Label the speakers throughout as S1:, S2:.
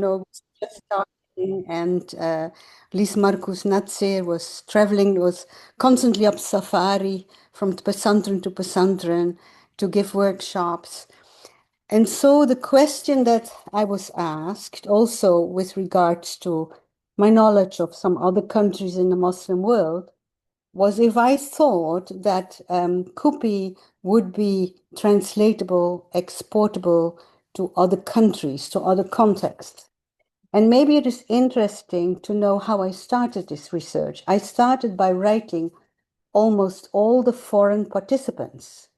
S1: was just starting, and Lies Marcus Natsir was traveling, was constantly up safari from pesantren to pesantren to give workshops. And so the question that I was asked, also with regards to my knowledge of some other countries in the Muslim world, was if I thought that Kupi would be translatable, exportable to other countries, to other contexts. And maybe it is interesting to know how I started this research. I started by writing almost all the foreign participants.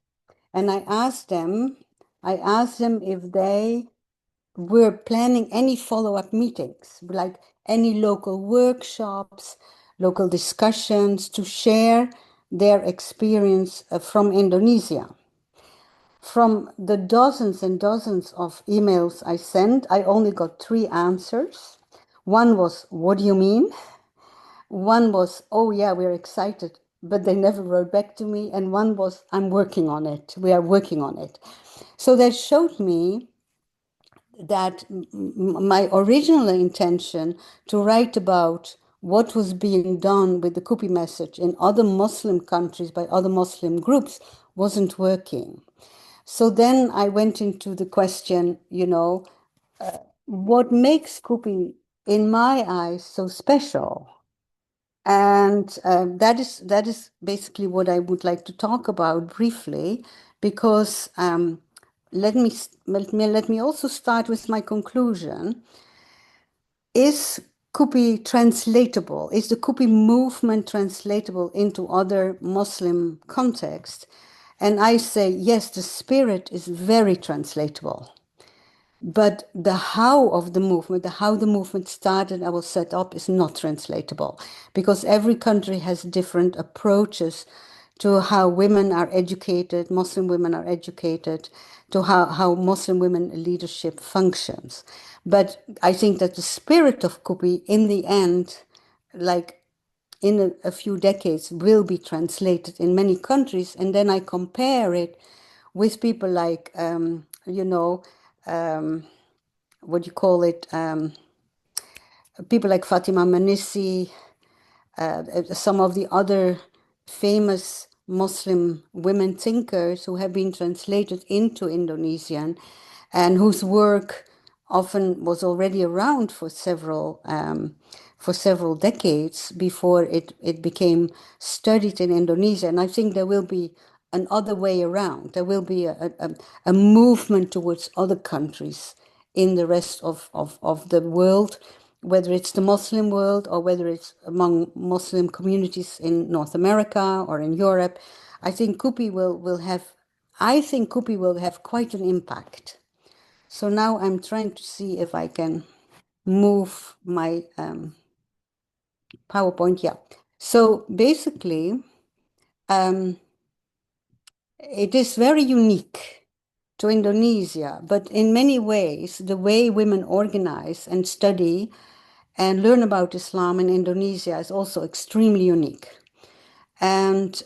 S1: And I asked them if they were planning any follow-up meetings, like any local workshops, local discussions to share their experience from Indonesia. From the dozens and dozens of emails I sent, I only got 3 answers. One was, "What do you mean?" One was, "Oh yeah, we're excited," but they never wrote back to me. And one was, "I'm working on it. We are working on it." So that showed me that my original intention to write about what was being done with the Kupi message in other Muslim countries by other Muslim groups wasn't working. So then I went into the question, what makes Kupi, in my eyes, so special? And that is basically what I would like to talk about briefly, because let me also start with my conclusion. Is Kupi translatable? Is the Kupi movement translatable into other Muslim contexts? And I say, yes, the spirit is very translatable. But the how of the movement, the how the movement started and was set up is not translatable, because every country has different approaches to how women are educated, Muslim women are educated, to how Muslim women leadership functions. But I think that the spirit of Kupi, in the end, like in a few decades, will be translated in many countries. And then I compare it with people like, what do you call it? People like Fatima Manissi, some of the other famous Muslim women thinkers who have been translated into Indonesian and whose work often was already around for several decades before it became studied in Indonesia. And I think there will be an other way around. There will be a movement towards other countries in the rest of the world, whether it's the Muslim world or whether it's among Muslim communities in North America or in Europe. I think Kupi will have quite an impact. So now I'm trying to see if I can move my PowerPoint. Yeah. So basically, it is very unique to Indonesia, but in many ways, the way women organize and study and learn about Islam in Indonesia is also extremely unique. And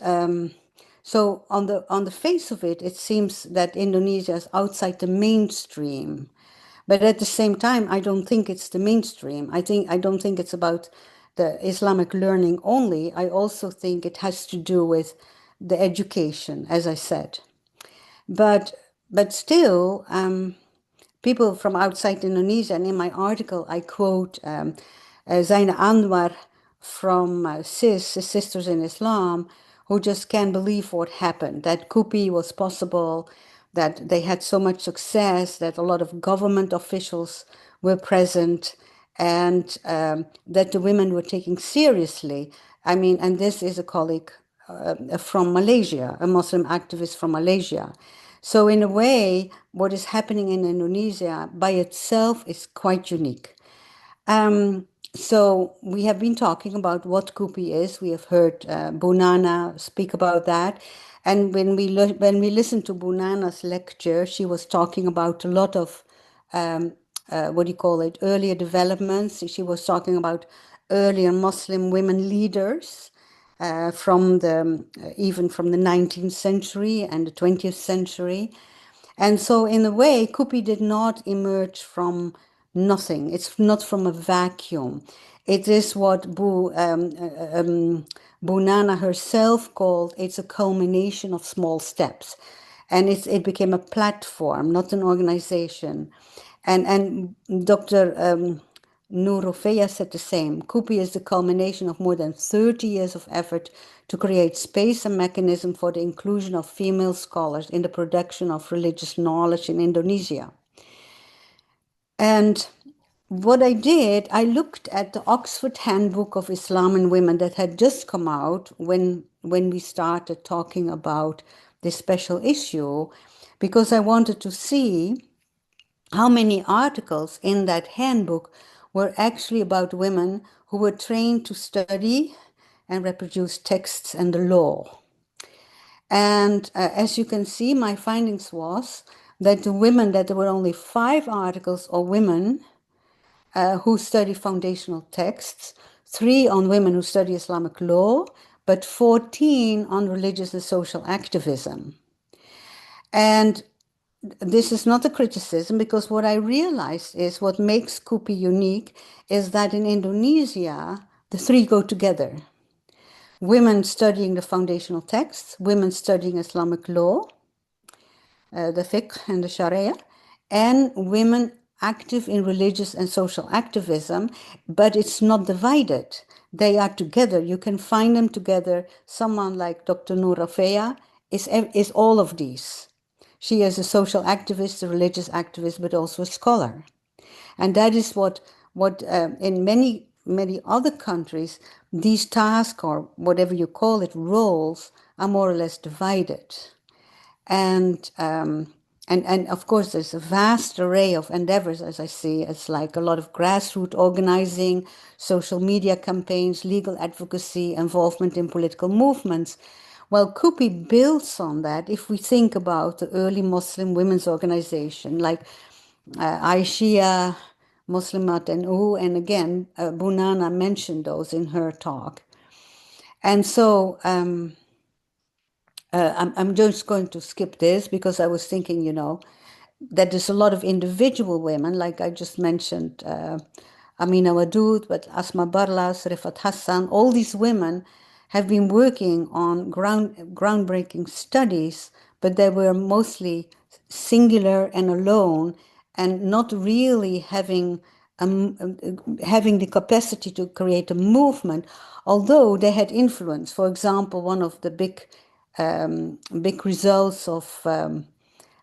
S1: so on the face of it, it seems that Indonesia is outside the mainstream. But at the same time, I don't think it's the mainstream. I don't think it's about the Islamic learning only. I also think it has to do with the education, as I said. But still, people from outside Indonesia, and in my article, I quote Zaina Anwar from SIS, Sisters in Islam, who just can't believe what happened, that Kupi was possible, that they had so much success, that a lot of government officials were present, and that the women were taken seriously. I mean, and this is a colleague from Malaysia, a Muslim activist from Malaysia. So in a way, what is happening in Indonesia by itself is quite unique. So we have been talking about what Kupi is. We have heard Bunana speak about that. And when we listened to Bunana's lecture, she was talking about a lot of, earlier developments. She was talking about earlier Muslim women leaders even from the 19th century and the 20th century. And so in a way, Kupi did not emerge from nothing. It's not from a vacuum. It is what Bunana herself called, it's a culmination of small steps. And it became a platform, not an organization. And Dr. Nurofeya said the same. CUPI is the culmination of more than 30 years of effort to create space and mechanism for the inclusion of female scholars in the production of religious knowledge in Indonesia. And what I did, I looked at the Oxford Handbook of Islam and Women that had just come out when we started talking about this special issue, because I wanted to see how many articles in that handbook were actually about women who were trained to study and reproduce texts and the law. And as you can see, my findings was that there were only 5 articles on women who study foundational texts, 3 on women who study Islamic law, but 14 on religious and social activism. And this is not a criticism, because what I realized is what makes CUPI unique is that in Indonesia, the 3 go together. Women studying the foundational texts, women studying Islamic law, the fiqh and the sharia, and women active in religious and social activism, but it's not divided. They are together. You can find them together. Someone like Dr. Noura Feya is all of these. She is a social activist, a religious activist, but also a scholar. And that is what in many other countries, these tasks, or whatever you call it, roles, are more or less divided. And of course, there's a vast array of endeavors, as I see. It's like a lot of grassroots organizing, social media campaigns, legal advocacy, involvement in political movements. Well, CUPI builds on that. If we think about the early Muslim women's organization, like Aishia, Muslimat and again, Bunana mentioned those in her talk. And so I'm just going to skip this, because I was thinking, that there's a lot of individual women, like I just mentioned, Amina Wadud, but Asma Barlas, Rifat Hassan, all these women have been working on groundbreaking studies, but they were mostly singular and alone, and not really having the capacity to create a movement, although they had influence. For example, one of the big results of Fatima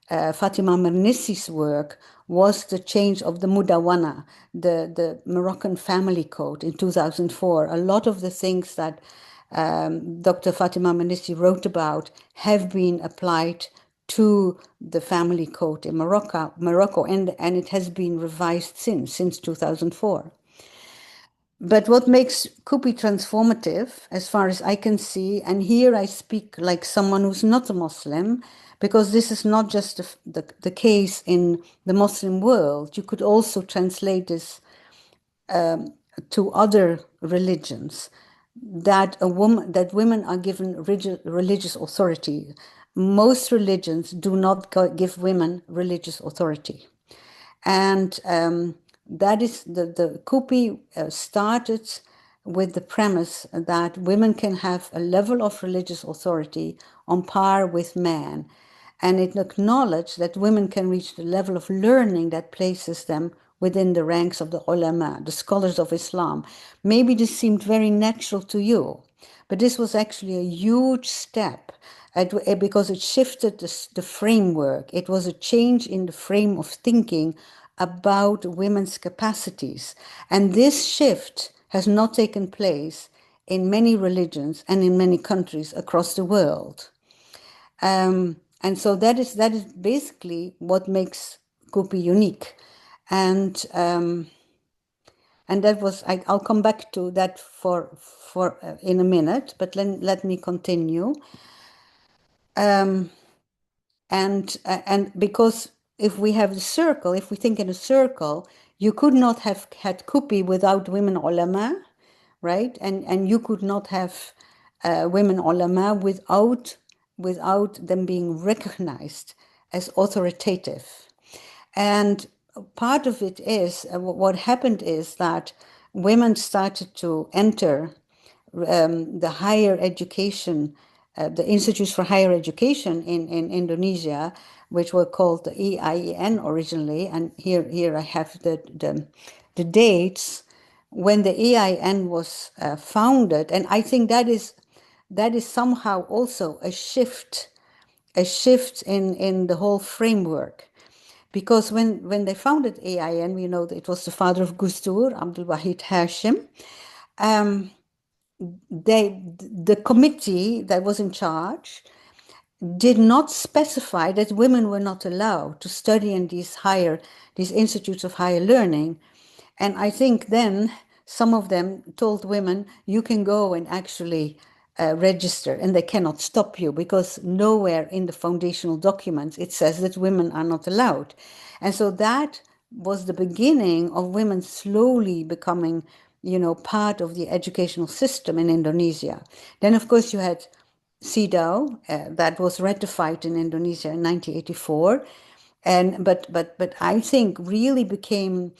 S1: Mernissi's work was the change of the Mudawana, the Moroccan family code in 2004. A lot of the things that Dr. Fatima Mernissi wrote about have been applied to the family code in Morocco, and it has been revised since 2004. But what makes CUPI transformative, as far as I can see, and here I speak like someone who's not a Muslim, because this is not just the case in the Muslim world. You could also translate this to other religions, that women are given religious authority. Most religions do not give women religious authority. And that is the CUPI started with the premise that women can have a level of religious authority on par with men. And it acknowledged that women can reach the level of learning that places them within the ranks of the ulama, the scholars of Islam. Maybe this seemed very natural to you, but this was actually a huge step because it shifted the framework. It was a change in the frame of thinking about women's capacities. And this shift has not taken place in many religions and in many countries across the world. And so that is basically what makes CUPI unique. And that was, I'll come back to that for in a minute, but let me continue. And because if we have the circle, if we think in a circle, you could not have had CUPI without women ulama, right? And you could not have women ulama without them being recognized as authoritative. And part of it is what happened is that women started to enter the higher education, the institutes for higher education in Indonesia, which were called the EIN originally. And here I have the dates when the EIN was founded. And I think that is somehow also a shift in the whole framework. Because when they founded EIN, we know that it was the father of Gus Dur, Abdul Wahid Hashim. The committee that was in charge did not specify that women were not allowed to study in these institutes of higher learning. And I think then some of them told women, you can go and actually register, and they cannot stop you, because nowhere in the foundational documents it says that women are not allowed. And so that was the beginning of women slowly becoming, part of the educational system in Indonesia. Then, of course, you had CEDAW, that was ratified in Indonesia in 1984, but I think really became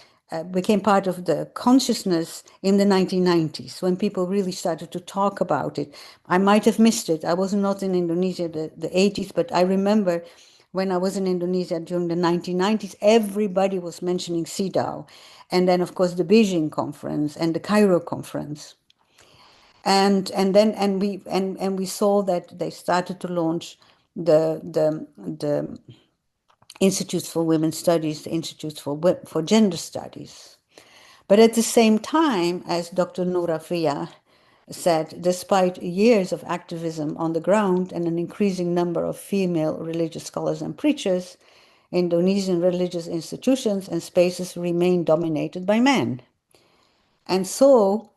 S1: part of the consciousness in the 1990s, when people really started to talk about it. I might have missed it. I was not in Indonesia the 80s, but I remember when I was in Indonesia during the 1990s, everybody was mentioning CEDAW, and then of course the Beijing conference and the Cairo conference. And we saw that they started to launch the institutes for women's studies, the institutes for gender studies. But at the same time, as Dr. Noura Fia said, despite years of activism on the ground and an increasing number of female religious scholars and preachers, Indonesian religious institutions and spaces remain dominated by men. And so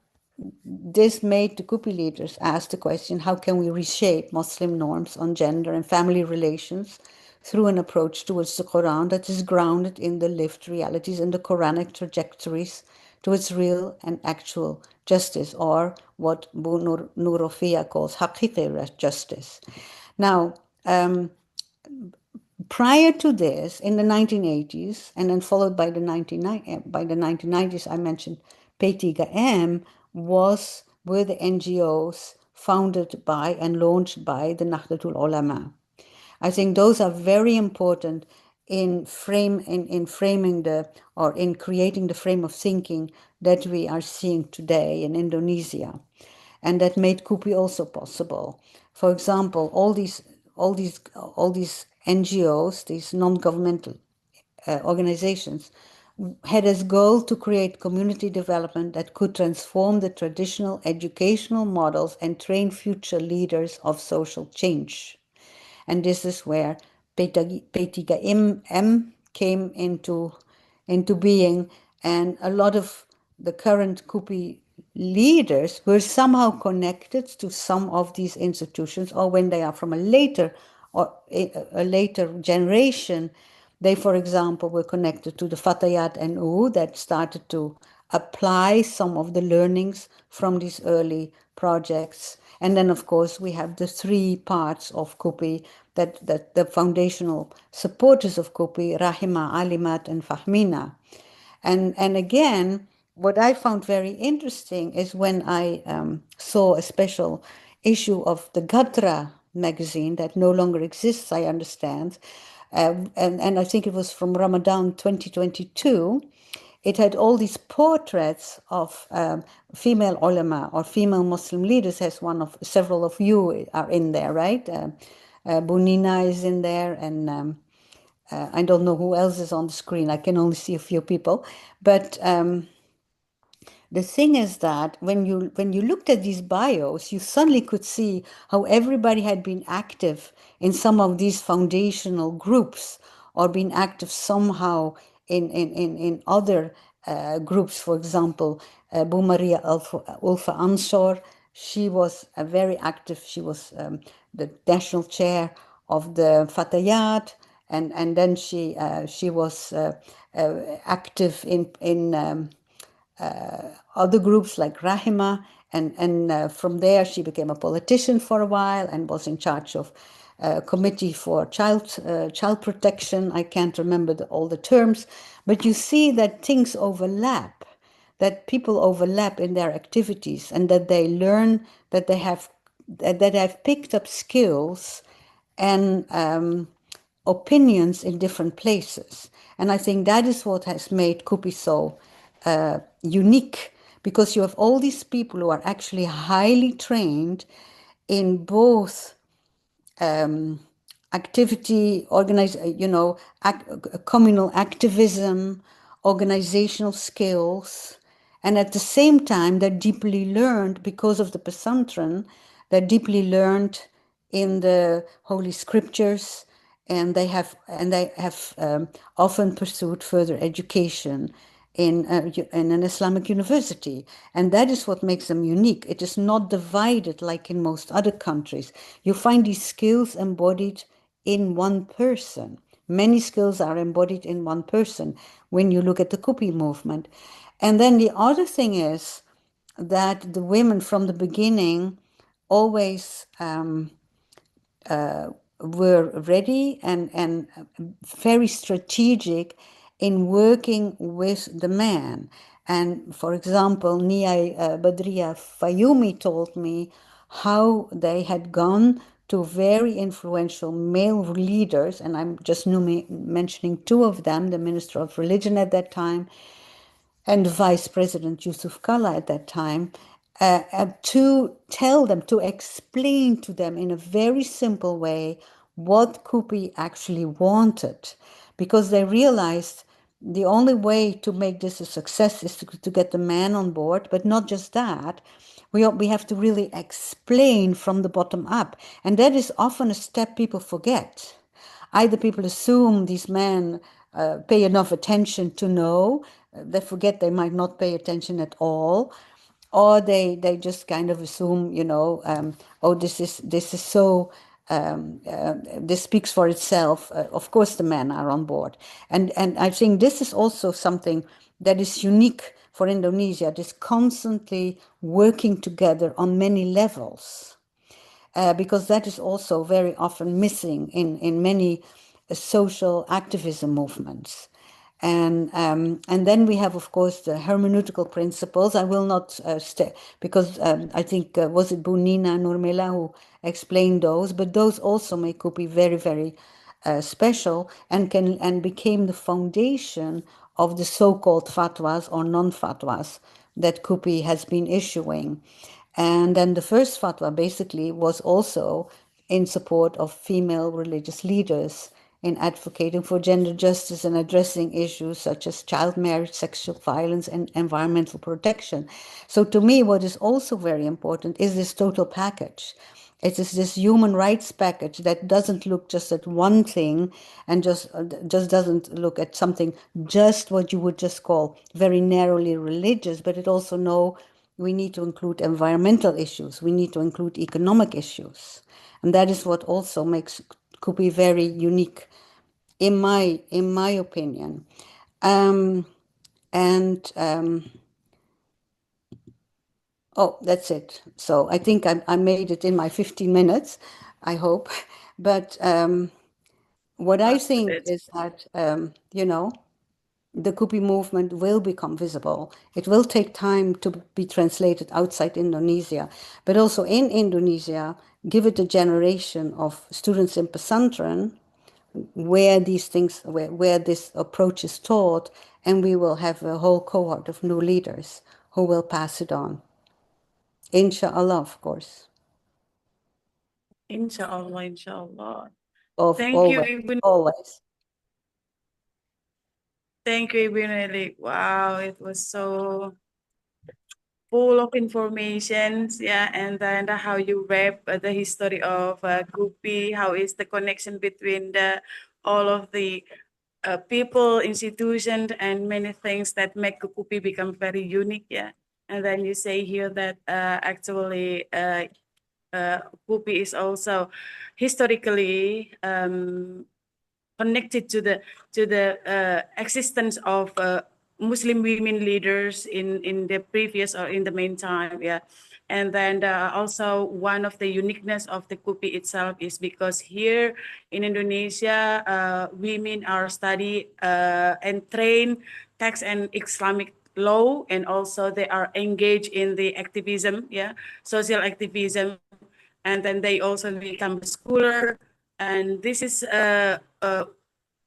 S1: this made the Kupi leaders ask the question, how can we reshape Muslim norms on gender and family relations through an approach towards the Quran that is grounded in the lived realities and the Quranic trajectories towards real and actual justice, or what Bu Nurofia calls haqiqi justice. Now, prior to this, in the 1980s, and then followed by the 1990s, I mentioned P3M were the NGOs founded by and launched by the Nahdlatul Ulama. I think those are very important in creating the frame of thinking that we are seeing today in Indonesia, and that made Kupi also possible. For example, all these NGOs, these non-governmental organizations, had as goal to create community development that could transform the traditional educational models and train future leaders of social change. And this is where P3M came into being, and a lot of the current Kupi leaders were somehow connected to some of these institutions, or when they are from a later generation, they, for example, were connected to the Fatayat NU that started to apply some of the learnings from these early projects. And then, of course, we have the three parts of Kupi that the foundational supporters of Kupi, Rahima, Alimat, and Fahmina. And again, what I found very interesting is when I saw a special issue of the Gatra magazine that no longer exists, I understand, and I think it was from Ramadan 2022. It had all these portraits of female ulama or female Muslim leaders, as several of you are in there, right? Bunina is in there, and I don't know who else is on the screen. I can only see a few people, but the thing is that when you looked at these bios, you suddenly could see how everybody had been active in some of these foundational groups, or been active somehow in other groups. For example, Bu Maria Ulfa Ansor, she was very active. She was the national chair of the Fatayat, and then she was active in other groups like Rahima, and from there she became a politician for a while and was in charge of committee for child protection. I can't remember all the terms, but you see that things overlap, that people overlap in their activities, and that they learn, that they have picked up skills and opinions in different places. And I think that is what has made Kupi so unique, because you have all these people who are actually highly trained in both activity, communal activism, organizational skills, and at the same time, they're deeply learned because of the Pesantren. They're deeply learned in the Holy Scriptures, and they have often pursued further education in an Islamic university, and that is what makes them unique. It is not divided like in most other countries. You find these skills embodied in one person. Many skills are embodied in one person when you look at the Kupi movement. And then the other thing is that the women from the beginning always were ready and very strategic in working with the man. And for example, Nia Badria Fayumi told me how they had gone to very influential male leaders, and I'm just mentioning two of them, the Minister of Religion at that time and Vice President Yusuf Kala at that time, to tell them, to explain to them in a very simple way what Kupi actually wanted, because they realized the only way to make this a success is to get the man on board, but not just that. We have to really explain from the bottom up, and that is often a step people forget. Either people assume these men pay enough attention to know, they forget they might not pay attention at all, or they just kind of assume, oh, this is so. This speaks for itself. Of course, the men are on board, and I think this is also something that is unique for Indonesia. This constantly working together on many levels, because that is also very often missing in many social activism movements. And then we have, of course, the hermeneutical principles. I will not stay, because I think, was it Bunina Nurmela who explained those, but those also make Kupi very, very special, and became the foundation of the so-called fatwas or non-fatwas that Kupi has been issuing. And then the first fatwa basically was also in support of female religious leaders in advocating for gender justice and addressing issues such as child marriage, sexual violence, and environmental protection. So to me, what is also very important is this total package. It is this human rights package that doesn't look just at one thing and just doesn't look at something just what you would just call very narrowly religious, but it also know we need to include environmental issues, we need to include economic issues. And that is what also makes Kupi very unique, in my opinion. Oh, that's it. So I think I made it in my 15 minutes, I hope. But what I think is that, the Kupi movement will become visible. It will take time to be translated outside Indonesia, but also in Indonesia, give it a generation of students in pesantren where these things, where this approach is taught, and we will have a whole cohort of new leaders who will pass it on. Inshallah, of course.
S2: Inshallah, inshallah.
S1: Thank
S2: you,
S1: Ibn. Always.
S2: Thank you, Ibn Elik. Wow, it was so full of information, yeah, and then how you wrap the history of Kupi, how is the connection between all of the people, institutions, and many things that make Kupi become very unique, yeah. And then you say here that actually Kupi is also historically connected to the existence of Muslim women leaders in the previous or in the meantime, yeah. And then also one of the uniqueness of the KUPI itself is because here in Indonesia, women are study and trained tax and Islamic law, and also they are engaged in the activism, yeah, social activism, and then they also become a scholar. And this is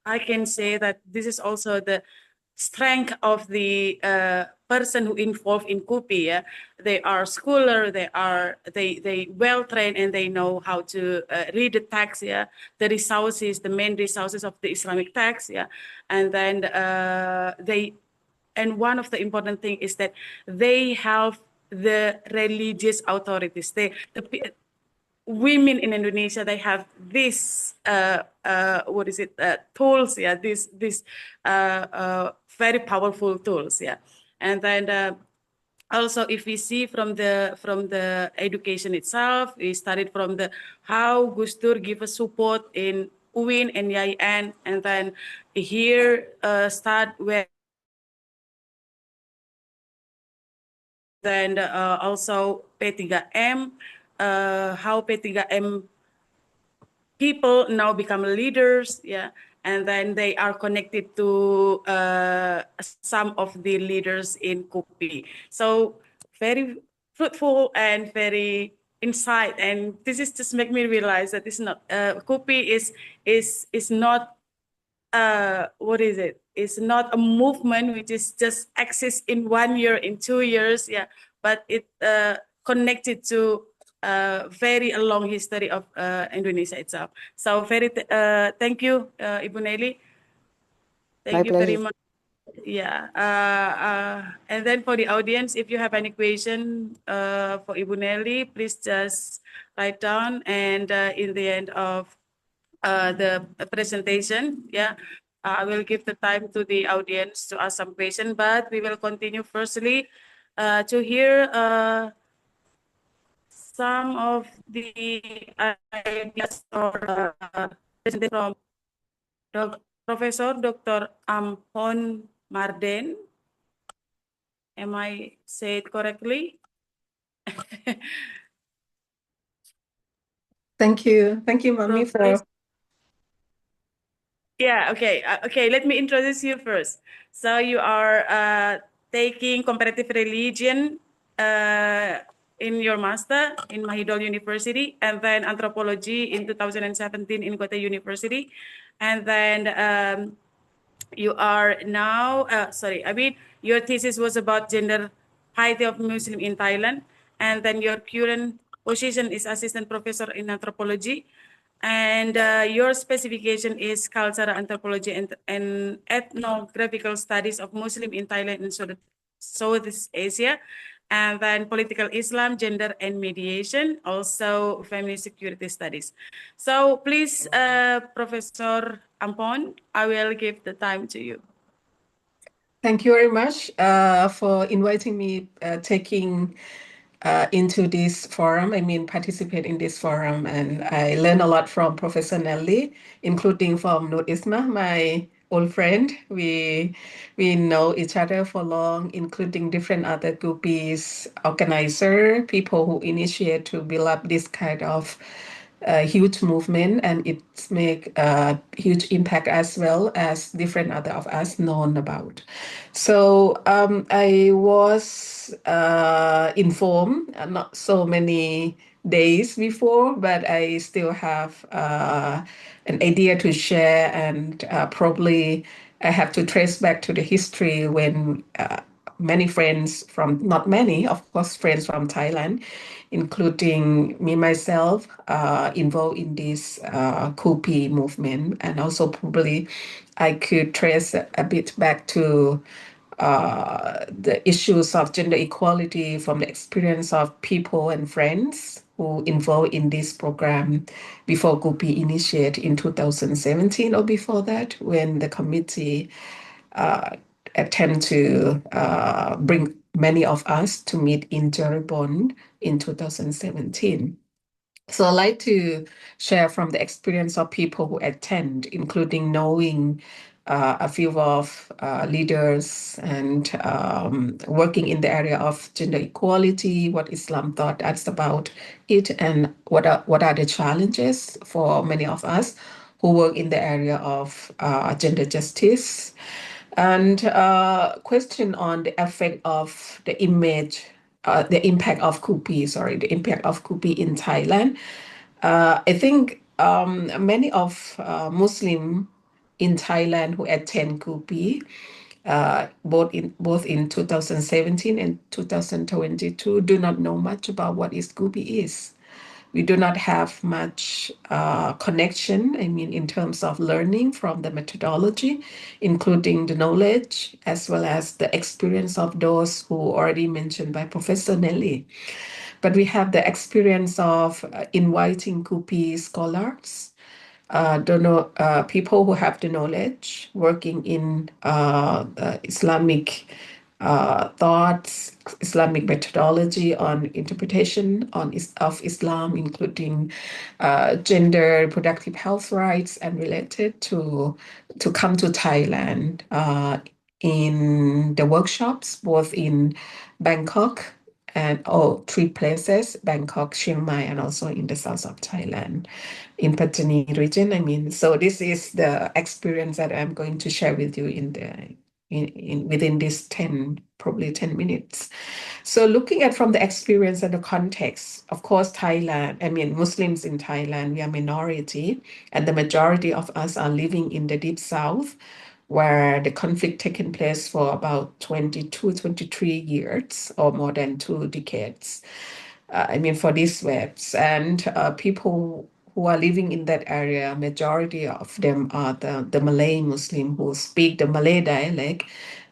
S2: I can say that this is also the strength of the person who involved in KUPI. Yeah? They are scholar, they well trained, and they know how to read the text. Yeah, the resources, the main resources of the Islamic text. Yeah, and then they. And one of the important thing is that they have the religious authorities. The women in Indonesia, they have this what is it tools, yeah, this very powerful tools, yeah. And then also if we see from the education itself, we studied from the how Gus Dur give a support in UIN and UIN, and then here start where and then also P3M, how P3M people now become leaders, yeah, and then they are connected to some of the leaders in KUPI. So very fruitful and very insight, and this is just make me realize that it's not KUPI is not what is it? It's not a movement which is just exists in 1 year, in 2 years, yeah, but it connected to very a long history of Indonesia itself. So very thank you, Ibu Nelly.
S1: My
S2: Thank you very
S1: pleasure.
S2: much. Yeah. And then for the audience, if you have any question for Ibu Nelly, please just write down. And in the end of the presentation, yeah, I will give the time to the audience to ask some question, but we will continue firstly to hear some of the ideas or presentation from Professor Dr. Ampon Marden. Am I say it correctly?
S3: Thank you. Thank you, Mami,
S2: So
S3: for
S2: yeah, okay. Okay, let me introduce you first. So you are taking comparative religion in your master in Mahidol University, and then anthropology in 2017 in Kota University. And then you are now, sorry, I mean, your thesis was about gender piety of Muslim in Thailand. And then your current position is assistant professor in anthropology. And your specification is cultural anthropology and ethnographical studies of Muslim in Thailand and Southeast Asia. And then political Islam, gender and mediation, also family security studies. So please, Professor Ampon, I will give the time to you.
S3: Thank you very much for inviting me, taking into this forum. I mean, participate in this forum, and I learn a lot from Professor Nelly, including from Nur Isma, my old friend. We know each other for long, including different other groupies, organizer, people who initiate to build up this kind of huge movement, and it's make a huge impact as well as different other of us known about. So I was informed not so many days before, but I still have an idea to share, and probably I have to trace back to the history when many friends from, not many, of course, friends from Thailand, including me myself, involved in this KUPI movement. And also probably I could trace a bit back to the issues of gender equality from the experience of people and friends who involved in this program before KUPI initiated in 2017, or before that, when the committee attempt to bring many of us to meet in Cirebon in 2017. So I'd like to share from the experience of people who attend, including knowing a few of leaders and working in the area of gender equality, what Islam thought that's about it, and what are the challenges for many of us who work in the area of gender justice. And question on the effect of the image, the impact of Kupi, the impact of Kupi in Thailand. I think many of Muslim in Thailand who attend Kupi, both in 2017 and 2022, do not know much about what is Kupi is. We do not have much connection, I mean, in terms of learning from the methodology, including the knowledge, as well as the experience of those who already mentioned by Professor Nelly. But we have the experience of inviting Kupi scholars, people who have the knowledge, working in Islamic thoughts, Islamic methodology on interpretation of Islam, including gender, reproductive health rights, and related to come to Thailand in the workshops, both in Bangkok and three places: Bangkok, Chiang Mai, and also in the south of Thailand, in Pattani region. I mean, so this is the experience that I'm going to share with you within this probably 10 minutes. So looking at from the experience and the context, of course, Thailand, I mean, Muslims in Thailand, we are minority, and the majority of us are living in the deep south, where the conflict taken place for about 22, 23 years or more than 2 decades. I mean, for these webs, and people who are living in that area, majority of them are the Malay Muslim who speak the Malay dialect,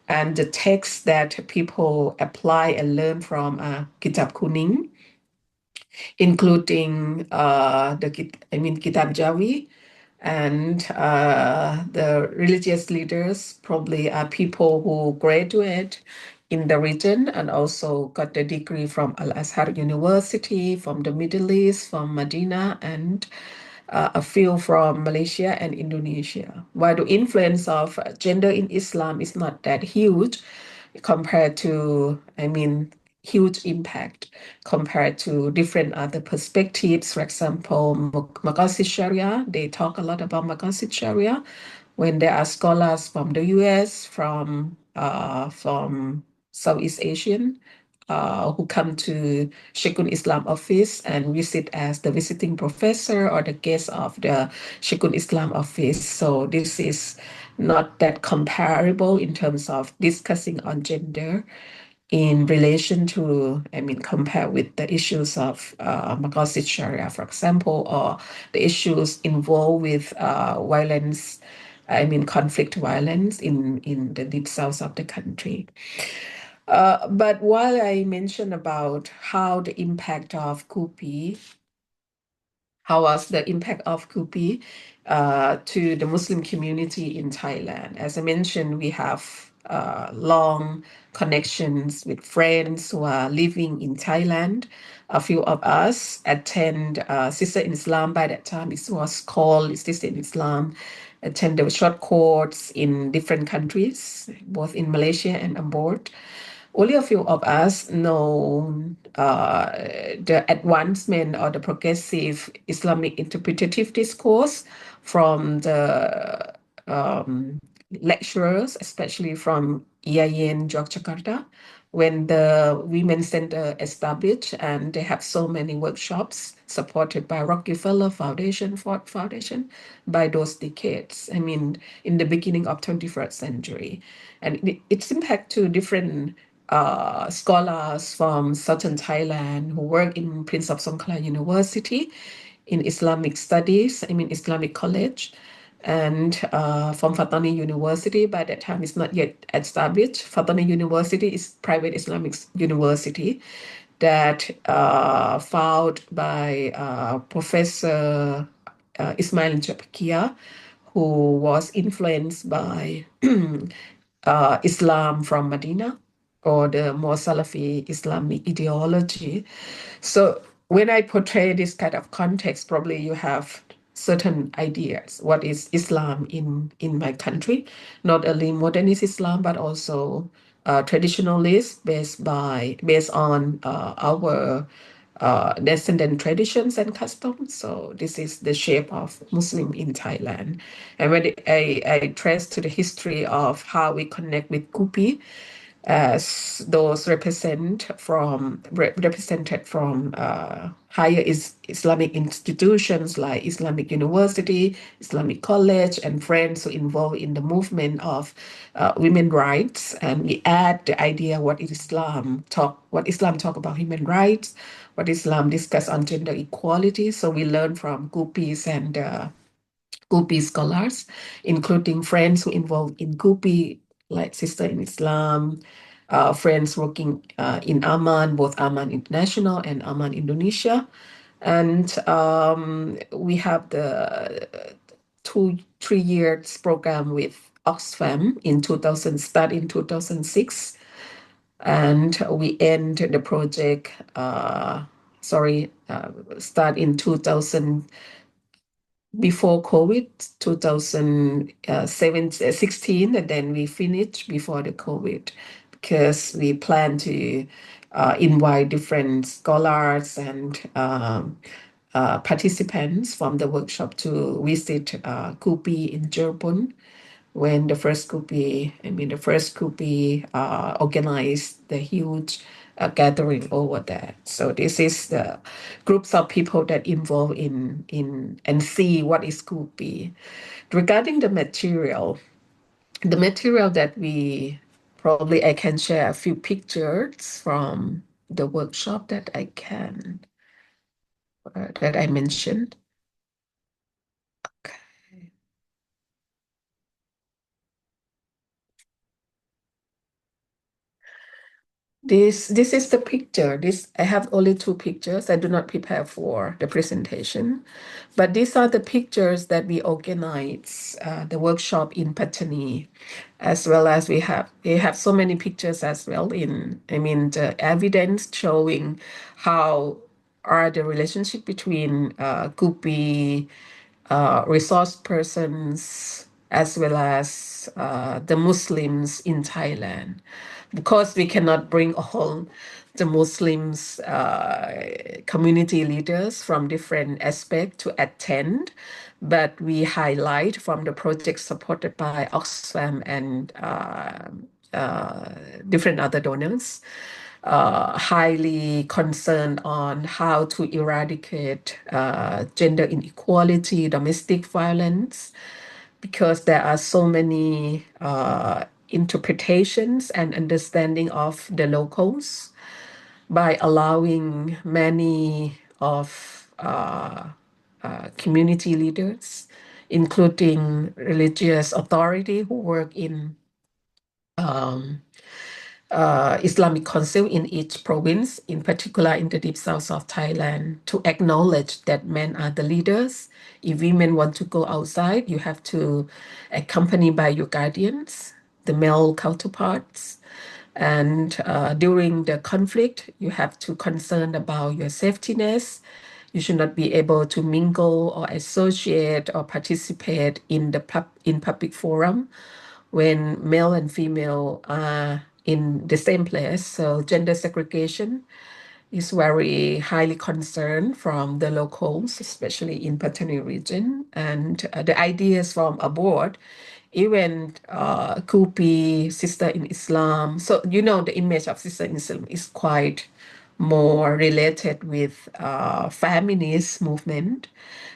S3: and the texts that people apply and learn from Kitab Kuning, including Kitab Jawi, and the religious leaders probably are people who graduate in the region and also got the degree from Al-Azhar University, from the Middle East, from Medina, and a few from Malaysia and Indonesia. While the influence of gender in Islam is not that huge compared to, I mean, huge impact compared to different other perspectives. For example, Maqasid Sharia, they talk a lot about Maqasid Sharia when there are scholars from the US, from Southeast Asian, who come to Sheikhul Islam office and visit as the visiting professor or the guest of the Sheikhul Islam office. So this is not that comparable in terms of discussing on gender in relation to, I mean, compare with the issues of Maqasid Sharia, for example, or the issues involved with violence, I mean, conflict violence in the deep south of the country. But while I mentioned about how the impact of Kupi, how was the impact of Kupi to the Muslim community in Thailand? As I mentioned, we have long connections with friends who are living in Thailand. A few of us attend Sister in Islam. By that time, it was called Sister in Islam. Attend the short course in different countries, both in Malaysia and abroad. Only a few of us know the advancement or the progressive Islamic interpretative discourse from the lecturers, especially from UIN Yogyakarta, when the Women Center established, and they have so many workshops supported by Rockefeller Foundation, Ford Foundation, by those decades. I mean, in the beginning of 21st century. And its impact to different scholars from southern Thailand who work in Prince of Songkhla University in Islamic studies, I mean Islamic college, and from Fatani University. By that time, it's not yet established. Fatani University is private Islamic university that founded by Professor Ismail Japakia, who was influenced by Islam from Medina, or the more Salafi Islamic ideology. So when I portray this kind of context, probably you have certain ideas. What is Islam in my country? Not only modernist Islam, but also traditionalist based on our descendant traditions and customs. So this is the shape of Muslim in Thailand. And when I trace to the history of how we connect with Kupi, as those represented from higher Islamic institutions like Islamic University, Islamic College, and friends who involved in the movement of women rights. And we add the idea what Islam talk about human rights, what Islam discuss on gender equality. So we learn from guppies and Gupi scholars, including friends who involved in Gupi, like Sister in Islam, friends working in Aman, both Aman International and Aman Indonesia. And we have the 3 years program with Oxfam in 2000, start in 2006. And we end the project, start in 2000, before COVID, 2016, and then we finished before the COVID because we plan to invite different scholars and participants from the workshop to visit Kupi in Cirebon when the first Kupi organized the huge gathering over there. So this is the groups of people that involved in and see what is Kupi. Regarding the material that we probably I can share a few pictures from the workshop that I mentioned. Okay. This is the picture. I have only 2 pictures. I do not prepare for the presentation, but these are the pictures that we organize the workshop in Pattani, as well as we have so many pictures as well the evidence showing how are the relationship between Gupi resource persons as well as the Muslims in Thailand. Because we cannot bring all the Muslims community leaders from different aspects to attend, but we highlight from the project supported by Oxfam and different other donors, highly concerned on how to eradicate gender inequality, domestic violence, because there are so many interpretations and understanding of the locals by allowing many of community leaders, including religious authority who work in Islamic Council in each province, in particular in the deep south of Thailand, to acknowledge that men are the leaders. If women want to go outside, you have to accompany by your guardians, the male counterparts. And during the conflict, you have to concern about your safetyness. You should not be able to mingle or associate or participate in public forum when male and female are in the same place. So gender segregation is very highly concerned from the locals, especially in Pattani region. And the ideas from abroad, even Kupi, Sister in Islam. So, the image of Sister in Islam is quite more related with feminist movement,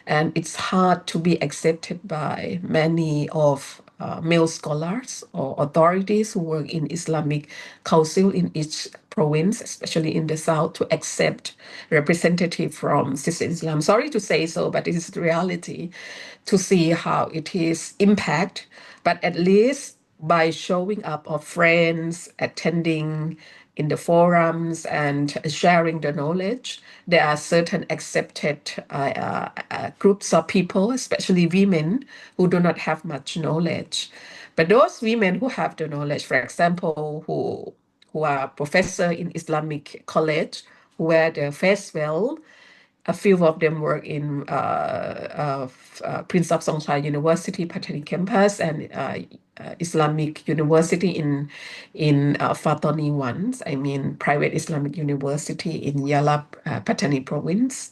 S3: and it's hard to be accepted by many of male scholars or authorities who work in Islamic Council in each province, especially in the south, to accept representative from Sister Islam. Sorry to say so, but it is the reality, to see how it is impact. But at least by showing up of friends, attending in the forums and sharing the knowledge, there are certain accepted groups of people, especially women, who do not have much knowledge. But those women who have the knowledge, for example, who are professor in Islamic college, who wear the face veil, a few of them work in Prince of Songkhla University, Pathani campus, and Islamic University in Fatoni once. I mean, private Islamic University in Yalap, Pathani province.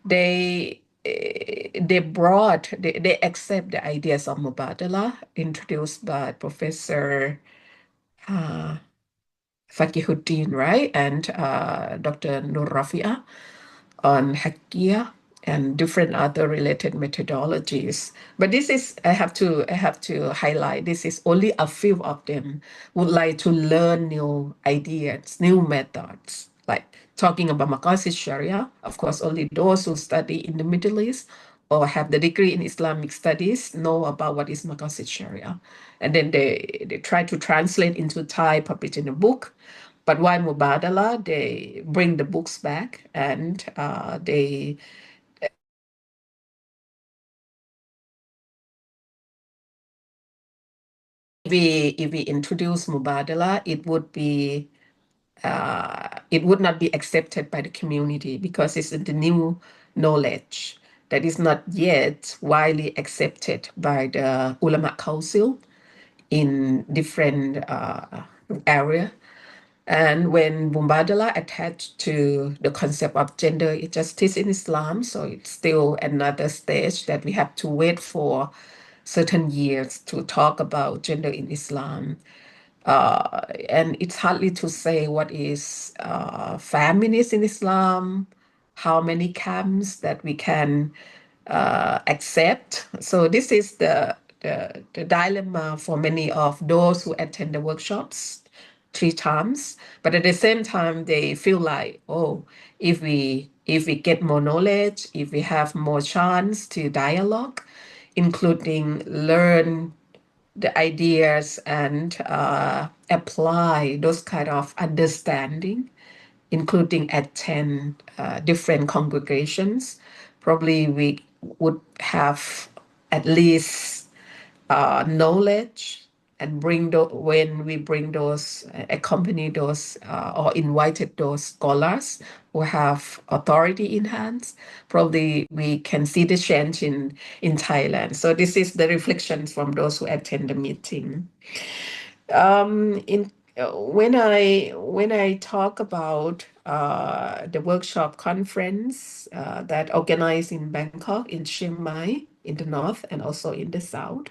S3: They they accept the ideas of Mubadala introduced by Professor Fakihuddin, right, and Dr. Nur Rafia on Hakia and different other related methodologies. But this is I have to highlight this is only a few of them would like to learn new ideas, new methods. Like talking about Maqasid Sharia, of course, only those who study in the Middle East or have the degree in Islamic studies know about what is Maqasid Sharia. And then they try to translate into Thai, publish in a book. But why Mubadala? They bring the books back and they if we introduce Mubadala, it would not be accepted by the community because it's the new knowledge that is not yet widely accepted by the ulama council in different area. And when Mumbadala attached to the concept of gender justice in Islam, so it's still another stage that we have to wait for certain years to talk about gender in Islam. And it's hardly to say what is feminist in Islam, how many camps that we can accept. So this is the dilemma for many of those who attend the workshops 3 times. But at the same time, they feel like, oh, if we get more knowledge, if we have more chance to dialogue, including learn the ideas and apply those kind of understanding, including attend different congregations, probably we would have at least knowledge and when we bring those accompany those or invited those scholars who have authority in hands, probably we can see the change in Thailand. So this is the reflections from those who attend the meeting. In when I talk about the workshop conference that organized in Bangkok, in Chiang Mai, in the north, and also in the south,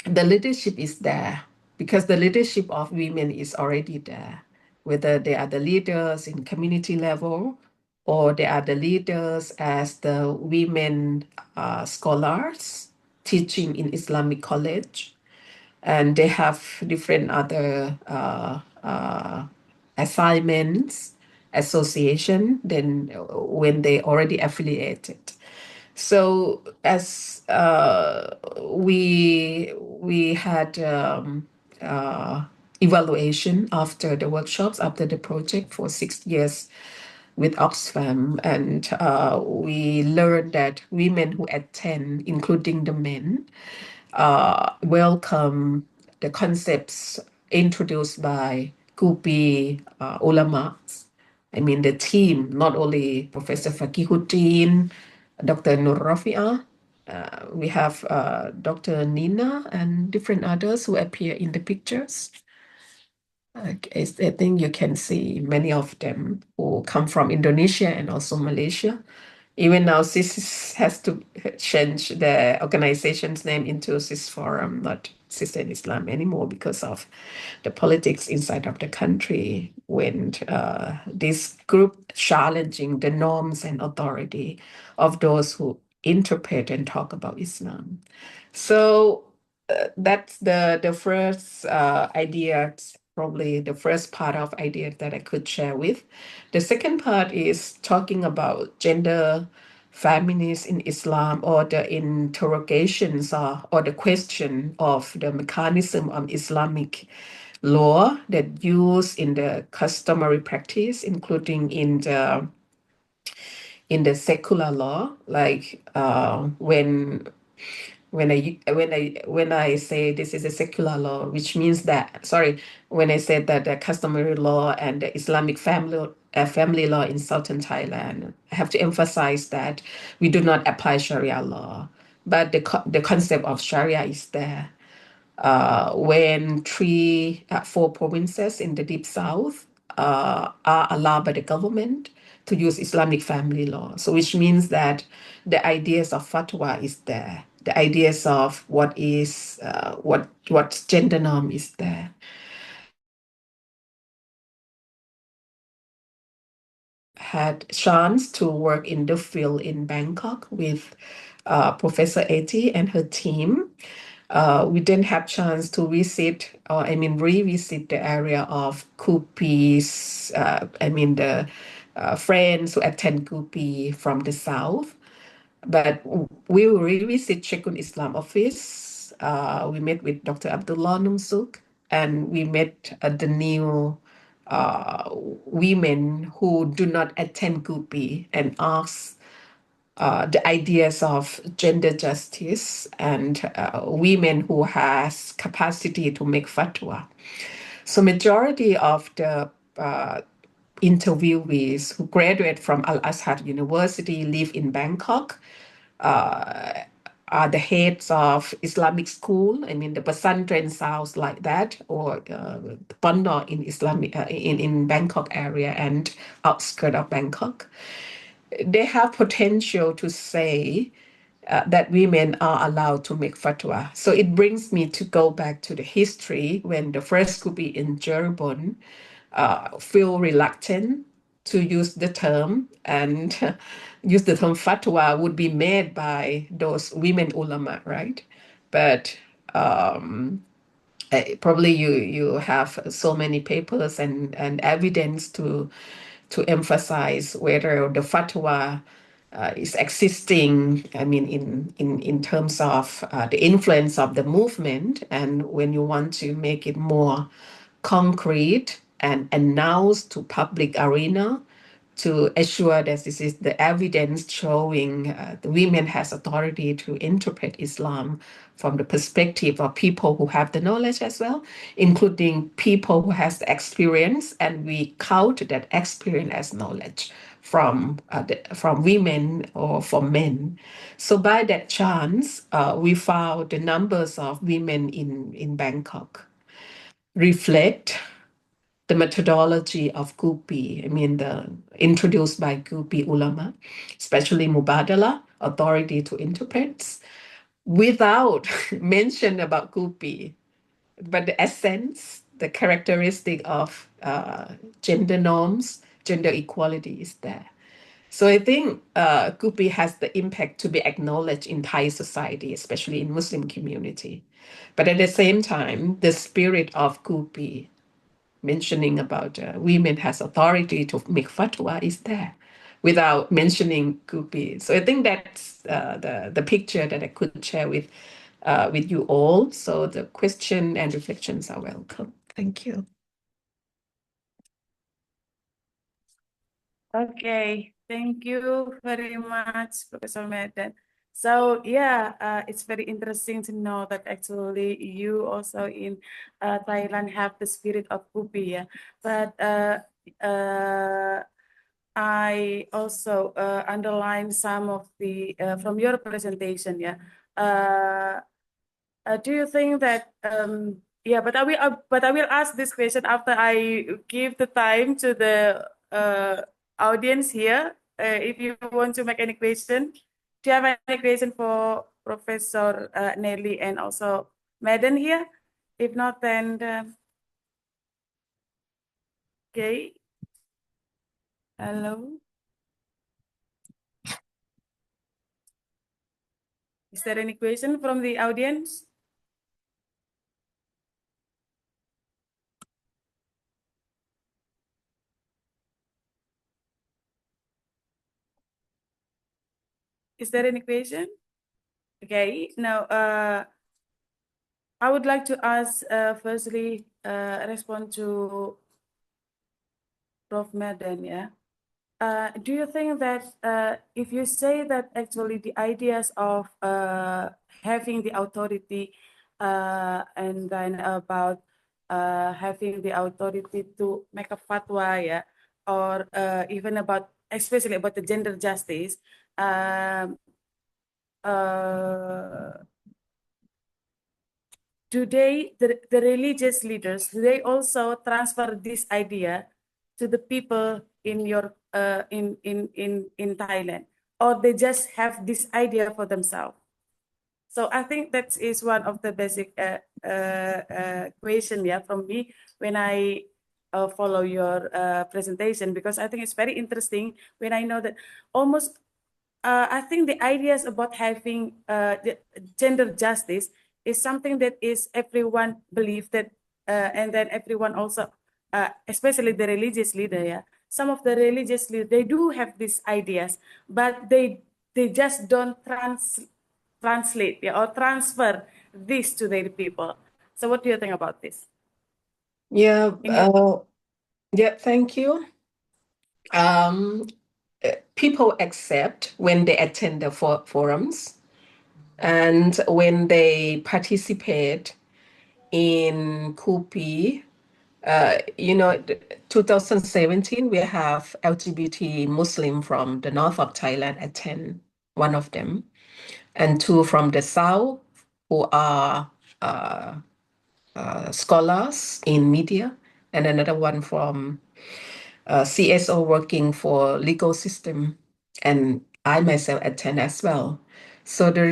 S3: the leadership is there because the leadership of women is already there, whether they are the leaders in community level or they are the leaders as the women scholars teaching in Islamic college, and they have different other assignments, association, then when they already affiliated. So as we had evaluation after the workshops, after the project for 6 years with Oxfam, and we learned that women who attend, including the men, welcome the concepts introduced by Kupi ulamas. I mean, the team, not only Professor Fakihuddin, Dr. Nur Rafia, we have Dr. Nina and different others who appear in the pictures. I think you can see many of them who come from Indonesia and also Malaysia. Even now, CIS has to change the organization's name into CIS Forum, not CIS and Islam anymore because of the politics inside of the country when this group challenging the norms and authority of those who interpret and talk about Islam. So that's the first idea, probably the first part of idea that I could share with. The second part is talking about gender feminist in Islam, or the interrogations or the question of the mechanism of Islamic law that used in the customary practice, including in the secular law, like when I say this is a secular law, which means that, sorry, when I said that the customary law and the Islamic family law in southern Thailand. I have to emphasize that we do not apply Sharia law, but the concept of Sharia is there. When four provinces in the deep south are allowed by the government to use Islamic family law. So which means that the ideas of fatwa is there. The ideas of what is what gender norm is there. Had chance to work in the field in Bangkok with Professor Eti and her team. We didn't have chance to visit, or I mean, revisit the area of Kupi's, the friends who attend Kupi from the south. But we will revisit Sheikhul Islam office. We met with Dr. Abdullah Numsuk, and we met the new women who do not attend Kupi and asked the ideas of gender justice and women who has capacity to make fatwa. So majority of the interviewees who graduate from Al-Azhar University live in Bangkok, are the heads of Islamic school. I mean, the Pesantren sounds like that, or Pondok in Islamic in Bangkok area and outskirt of Bangkok. They have potential to say that women are allowed to make fatwa. So it brings me to go back to the history when the first Kubi in Cirebon feel reluctant to use the term, and use the term fatwa would be made by those women ulama, right? But probably you have so many papers and evidence to emphasize whether the fatwa is existing. I mean, in terms of the influence of the movement, and when you want to make it more concrete and announce to public arena to assure that this is the evidence showing the women has authority to interpret Islam from the perspective of people who have the knowledge as well, including people who has the experience, and we count that experience as knowledge from women or from men. So by that chance, we found the numbers of women in Bangkok reflect the methodology of Gupi, I mean, introduced by Gupi ulama, especially Mubadala, authority to interpret, without mention about Gupi, but the essence, the characteristic of gender norms, gender equality is there. So I think Gupi has the impact to be acknowledged in Thai society, especially in Muslim community. But at the same time, the spirit of Gupi mentioning about women has authority to make fatwa is there without mentioning Gupi. So I think that's the picture that I could share with you all. So the question and reflections are welcome. Thank you.
S2: Okay, thank you very much, Professor Medan. So yeah, it's very interesting to know that actually you also in Thailand have the spirit of Kupi, yeah. But I also underline some of the from your presentation, yeah. Do you think that yeah, but I will ask this question after I give the time to the audience here. If you want to make any question, do you have any question for Professor Nelly and also Madden here? If not, then okay. Hello. Is there any question from the audience? Is there any question? Okay. Now, I would like to ask firstly respond to Prof. Madden. Yeah. Do you think that if you say that actually the ideas of having the authority and then about having the authority to make a fatwa, yeah, or even about, especially about the gender justice, um, uh, the religious leaders, do they also transfer this idea to the people in your in Thailand, or they just have this idea for themselves? So I think that is one of the basic question, yeah, from me when I follow your presentation, because I think it's very interesting when I know that almost I think the ideas about having the gender justice is something that is everyone believe that, and then everyone also, especially the religious leader, yeah. Some of the religious leaders, they do have these ideas, but they just don't translate, yeah, or transfer this to their people. So what do you think about this?
S3: Yeah,
S2: In your
S3: yeah, thank you. Um, People accept when they attend the forums and when they participate in Kupi. 2017, we have LGBT Muslim from the north of Thailand attend one of them, and two from the south who are uh, scholars in media, and another one from CSO working for legal system, and I myself attend as well. So the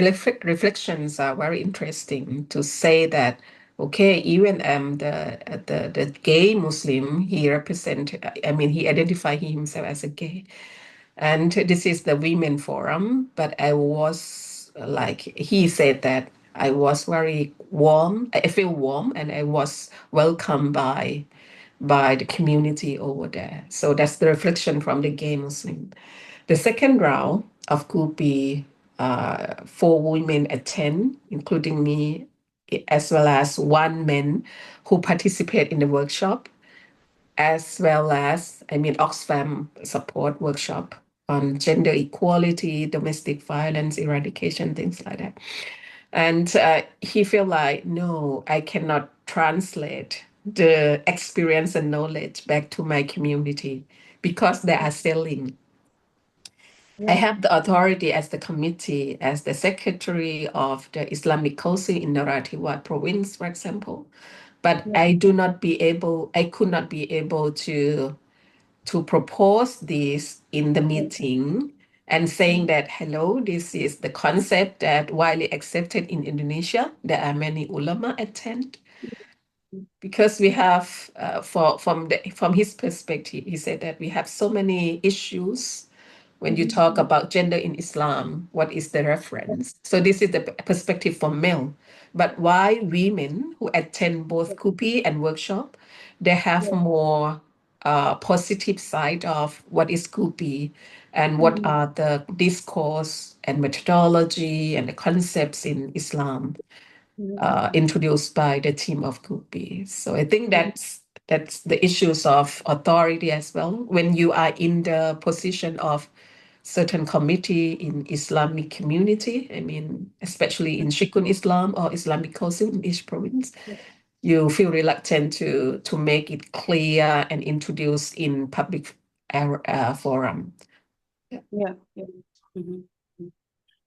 S3: reflections are very interesting to say that, okay, even the gay Muslim, he represent, I mean, he identified himself as a gay. And this is the women forum, but I was like, he said that I was very warm, I feel warm, and I was welcomed by the community over there. So that's the reflection from the gay Muslim. The second round of Kupi, 4 women attend, including me, as well as 1 man who participate in the workshop, as well as, I mean, Oxfam support workshop on gender equality, domestic violence, eradication, things like that. And he felt like, no, I cannot translate the experience and knowledge back to my community because they are selling. I
S2: yeah,
S3: have the authority as the committee, as the secretary of the Islamic Council in Nurjati province, for example. But
S2: yeah,
S3: I could not be able to propose this in the
S2: yeah,
S3: meeting and saying that, hello, this is the concept that widely accepted in Indonesia. There are many ulama attend because we have, from his perspective, he said that we have so many issues when you talk about gender in Islam, what is the reference? So this is the perspective for male. But why women who attend both Kupi and workshop, they have
S2: yeah,
S3: more positive side of what is Kupi and what are the discourse and methodology and the concepts in Islam introduced by the team of Kupi. So I think that's the issues of authority as well. When you are in the position of certain committee in Islamic community, I mean, especially in Shikun Islam or Islamic Council in each province, you feel reluctant to make it clear and introduce in public forum.
S2: yeah, yeah. Mhm.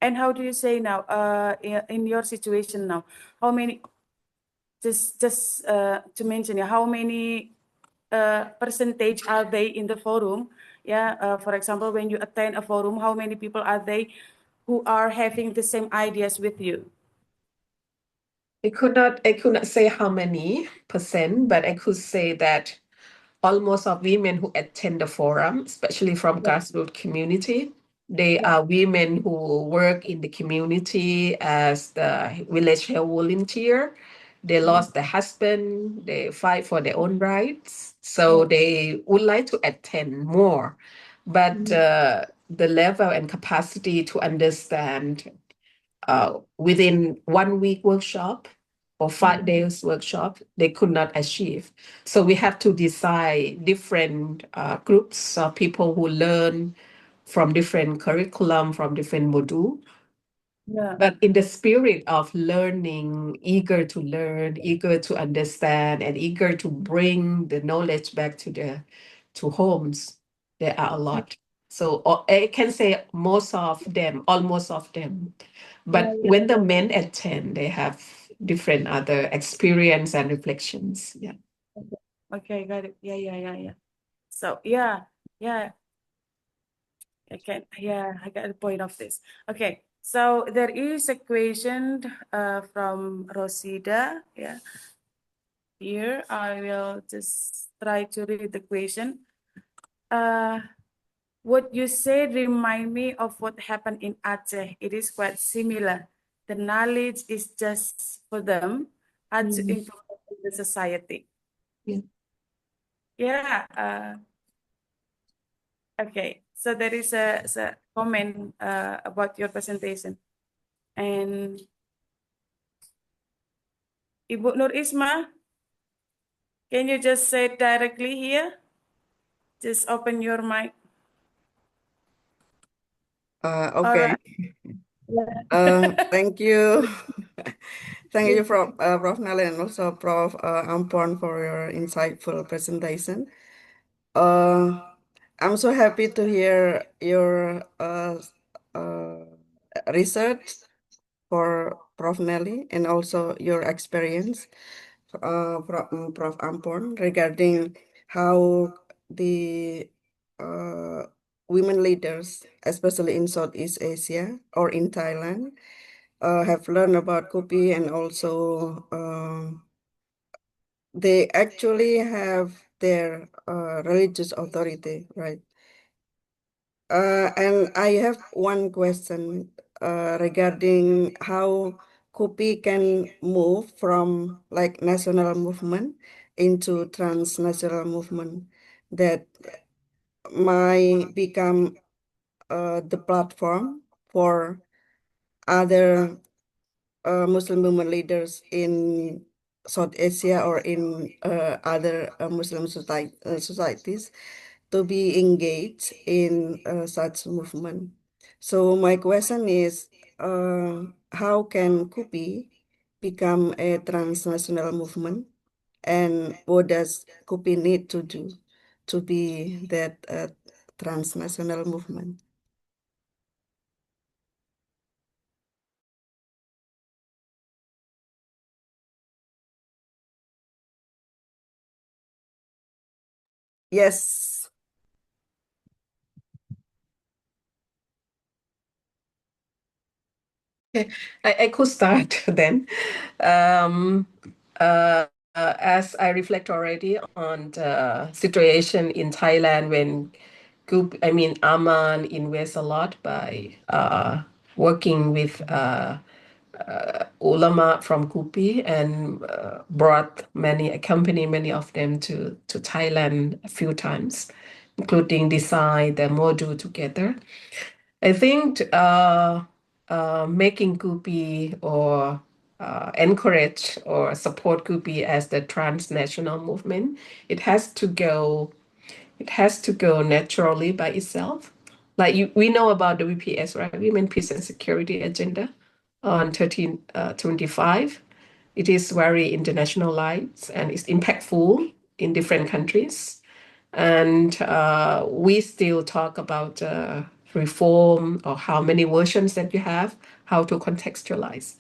S2: And how do you say now, in your situation now, how many, just to mention, yeah, how many percentage are they in the forum? Yeah, for example, when you attend a forum, how many people are they who are having the same ideas with you?
S3: I could not say how many percent, but I could say that almost of women who attend the forum, especially from
S2: Yeah,
S3: grassroots community, they
S2: yeah,
S3: are women who work in the community as the village health volunteer. They lost their husband, they fight for their own rights, so
S2: yeah,
S3: they would like to attend more. But the level and capacity to understand within 1 week workshop or 5 days workshop, they could not achieve. So we have to decide different groups of people who learn from different curriculum, from different module.
S2: yeah,
S3: But in the spirit of learning, eager to learn, eager to understand, and eager to bring the knowledge back to homes. There are a lot. So or I can say most of them, almost of them. But
S2: Yeah.
S3: when the men attend, they have different other experience and reflections. Yeah.
S2: Okay, got it. Yeah. So yeah, I got the point of this. Okay, so there is a question from Rosida. Yeah, here I will just try to read the question. What you said remind me of what happened in Aceh. It is quite similar. The knowledge is just for them and to implement in the society.
S3: Yeah.
S2: Yeah. Okay. So there is a comment about your presentation. And Ibu Nur Isma, can you just say it directly here? Just open your mic. All
S4: Okay.
S2: right. Yeah.
S4: Thank you. Thank you, Prof. Nalin, and also Prof. Ampon for your insightful presentation. I'm so happy to hear your research for Prof. Nelly and also your experience, from Prof. Ampon, regarding how the women leaders, especially in Southeast Asia or in Thailand, have learned about Kupi, and also they actually have their religious authority, right? And I have one question regarding how Kupi can move from like national movement into transnational movement that might become the platform for other Muslim women leaders in South Asia or in other Muslim societies to be engaged in such movement. So my question is, how can Kupi become a transnational movement, and what does Kupi need to do to be that transnational movement? Yes.
S3: Okay, I could start then. Um, as I reflect already on the situation in Thailand when Aman invests a lot by working with ulama from Kupi and accompany many of them to Thailand a few times, including design the module together. I think making Gupi or encourage or support Gupi as the transnational movement, it has to go naturally by itself. We know about the WPS, right? Women, Peace and Security Agenda on 1325. It is very internationalized and it's impactful in different countries. And we still talk about reform or how many versions that you have, how to contextualize.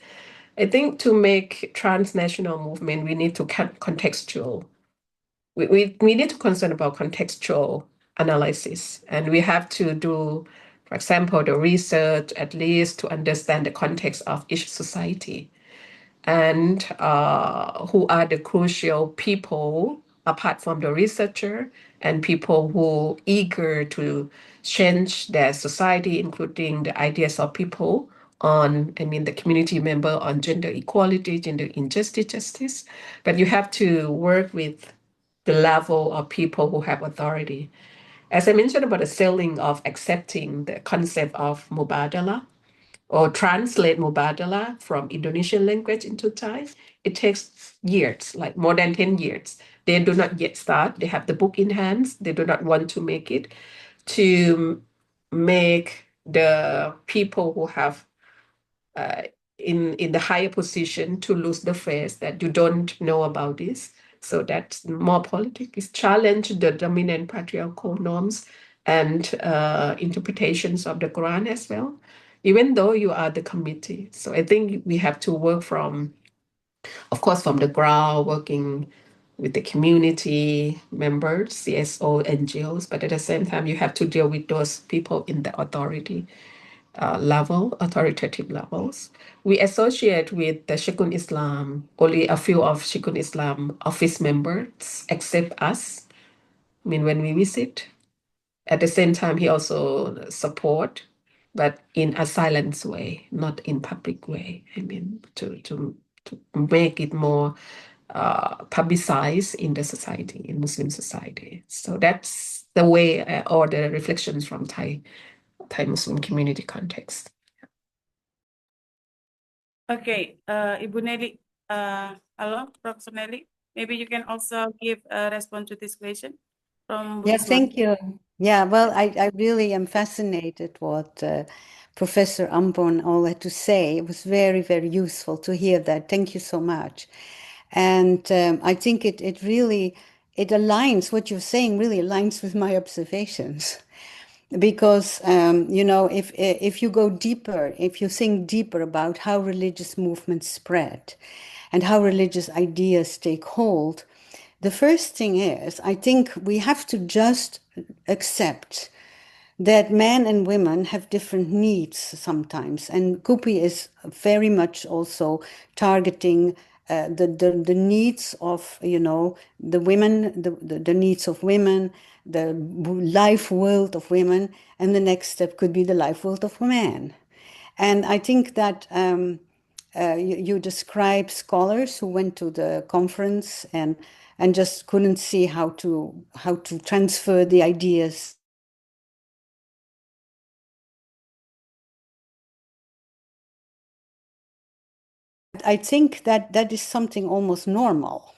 S3: I think to make transnational movement, we need to contextual. We need to concern about contextual analysis, and we have to do, for example, the research at least to understand the context of each society and who are the crucial people apart from the researcher and people who eager to change their society, including the ideas of people on, the community member on gender equality, gender injustice, justice. But you have to work with the level of people who have authority. As I mentioned about the selling of accepting the concept of mubadala, or translate Mubadala from Indonesian language into Thai, it takes years, like more than 10 years. They do not yet start. They have the book in hands. They do not want to make it to make the people who have in the higher position to lose the face that you don't know about this. So that's more politics. It's challenge the dominant patriarchal norms and interpretations of the Quran as well, even though you are the committee. So I think we have to work from, of course, from the ground, working with the community members, CSO, NGOs, but at the same time, you have to deal with those people in the authority level, authoritative levels. We associate with the Shikun Islam. Only a few of Shikun Islam office members accept us. I mean, when we visit. At the same time, he also support, but in a silent way, not in public way. I mean, to make it more publicized in the society, in Muslim society. So that's the way, or the reflections from Thai Muslim community context.
S2: Okay, Ibu Nelly, hello, Professor Nelly. Maybe you can also give a response to this question from
S1: Yeah,
S2: Burisma.
S1: thank you. Yeah, well, I really am fascinated what Professor Ambon all had to say. It was very, very useful to hear that. Thank you so much. And I think it really, it aligns, what you're saying really aligns with my observations. Because, you know, if you go deeper, if you think deeper about how religious movements spread and how religious ideas take hold, the first thing is, I think we have to just accept that men and women have different needs sometimes. And Kupi is very much also targeting the needs of, you know, the women, the needs of women, the life world of women, and the next step could be the life world of men. And I think that you describe scholars who went to the conference and just couldn't see how to transfer the ideas. I think that that is something almost normal,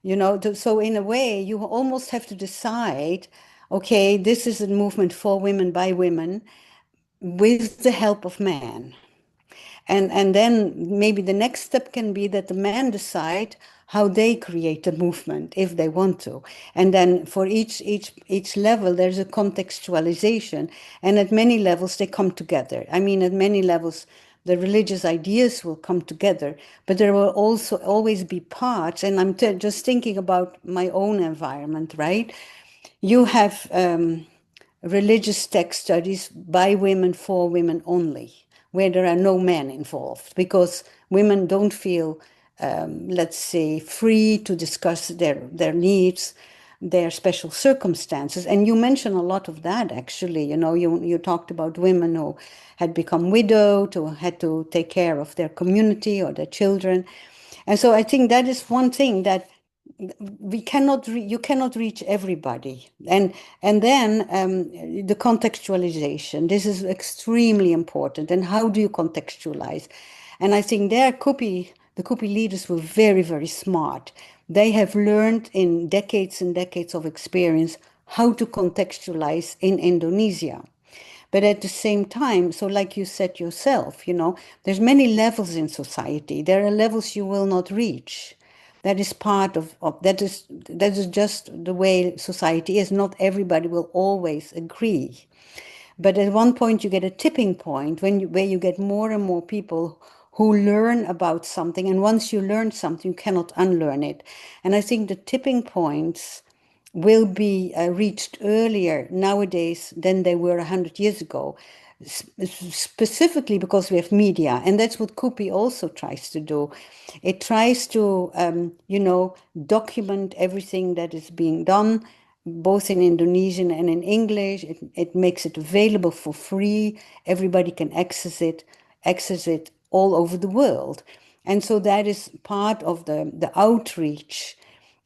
S1: you know. So in a way, you almost have to decide, okay, this is a movement for women by women with the help of men. And then maybe the next step can be that the men decide how they create a movement if they want to. And then for each level, there's a contextualization. And at many levels, they come together. I mean, at many levels, the religious ideas will come together, but there will also always be parts. And I'm just thinking about my own environment, right? You have religious text studies by women for women only, where there are no men involved, because women don't feel, let's say, free to discuss their needs, their special circumstances. And you mentioned a lot of that, actually. You know, you talked about women who had become widowed, who had to take care of their community or their children. And so I think that is one thing that you cannot reach everybody. And then the contextualization, this is extremely important. And how do you contextualize? And I think there the Kupi leaders were very, very smart. They have learned in decades and decades of experience how to contextualize in Indonesia. But at the same time, so like you said yourself, you know, there's many levels in society. There are levels you will not reach. That is part of that is just the way society is. Not everybody will always agree. But at one point you get a tipping point where you get more and more people who learn about something. And once you learn something, you cannot unlearn it. And I think the tipping points will be reached earlier nowadays than they were 100 years ago, specifically because we have media. And that's what Kupi also tries to do. It tries to, you know, document everything that is being done, both in Indonesian and in English. It makes it available for free. Everybody can access it all over the world. And so that is part of the outreach.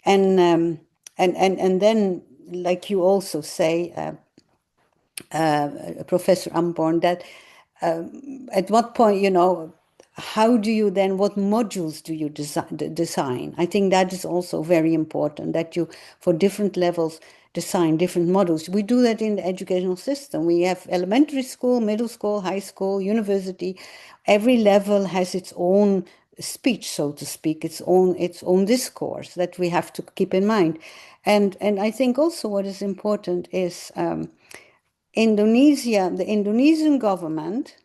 S1: And then, like you also say, Professor Amborn, that at what point, you know, how do you then, what modules do you design? I think that is also very important, that you, for different levels, design different models. We do that in the educational system. We have elementary school, middle school, high school, university. Every level has its own speech, so to speak, its own discourse that we have to keep in mind. And I think also what is important is the Indonesian government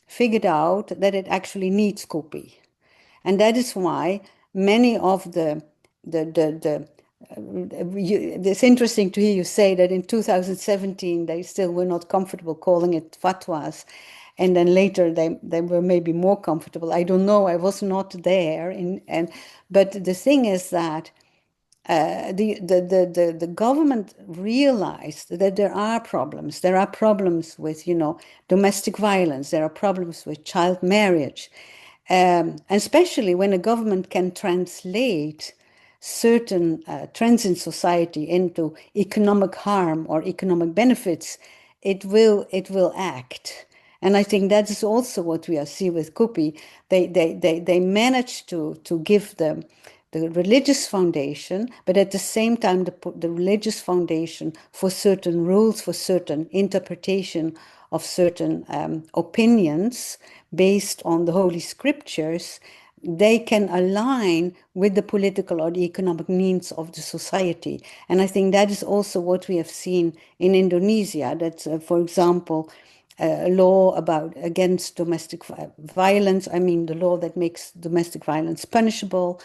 S1: figured out that it actually needs kopi. And that is why many of it's interesting to hear you say that in 2017 they still were not comfortable calling it fatwas, and then later they were maybe more comfortable. I don't know. I was not there. But the thing is that the government realized that there are problems. There are problems with, domestic violence. There are problems with child marriage. And especially when a government can translate certain trends in society into economic harm or economic benefits, it will act. And I think that is also what we see with KUPI. They managed to give them the religious foundation, but at the same time, the religious foundation for certain rules, for certain interpretation of certain opinions based on the Holy Scriptures, they can align with the political or the economic needs of the society. And I think that is also what we have seen in Indonesia, that, for example, a law against domestic violence, I mean the law that makes domestic violence punishable,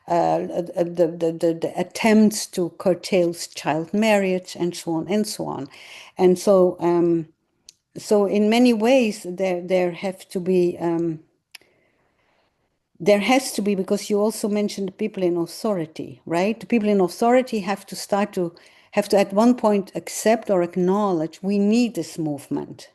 S1: the attempts to curtail child marriage, and so on and so on. And so in many ways there has to be, because you also mentioned the people in authority, right? The people in authority have to at one point accept or acknowledge we need this movement.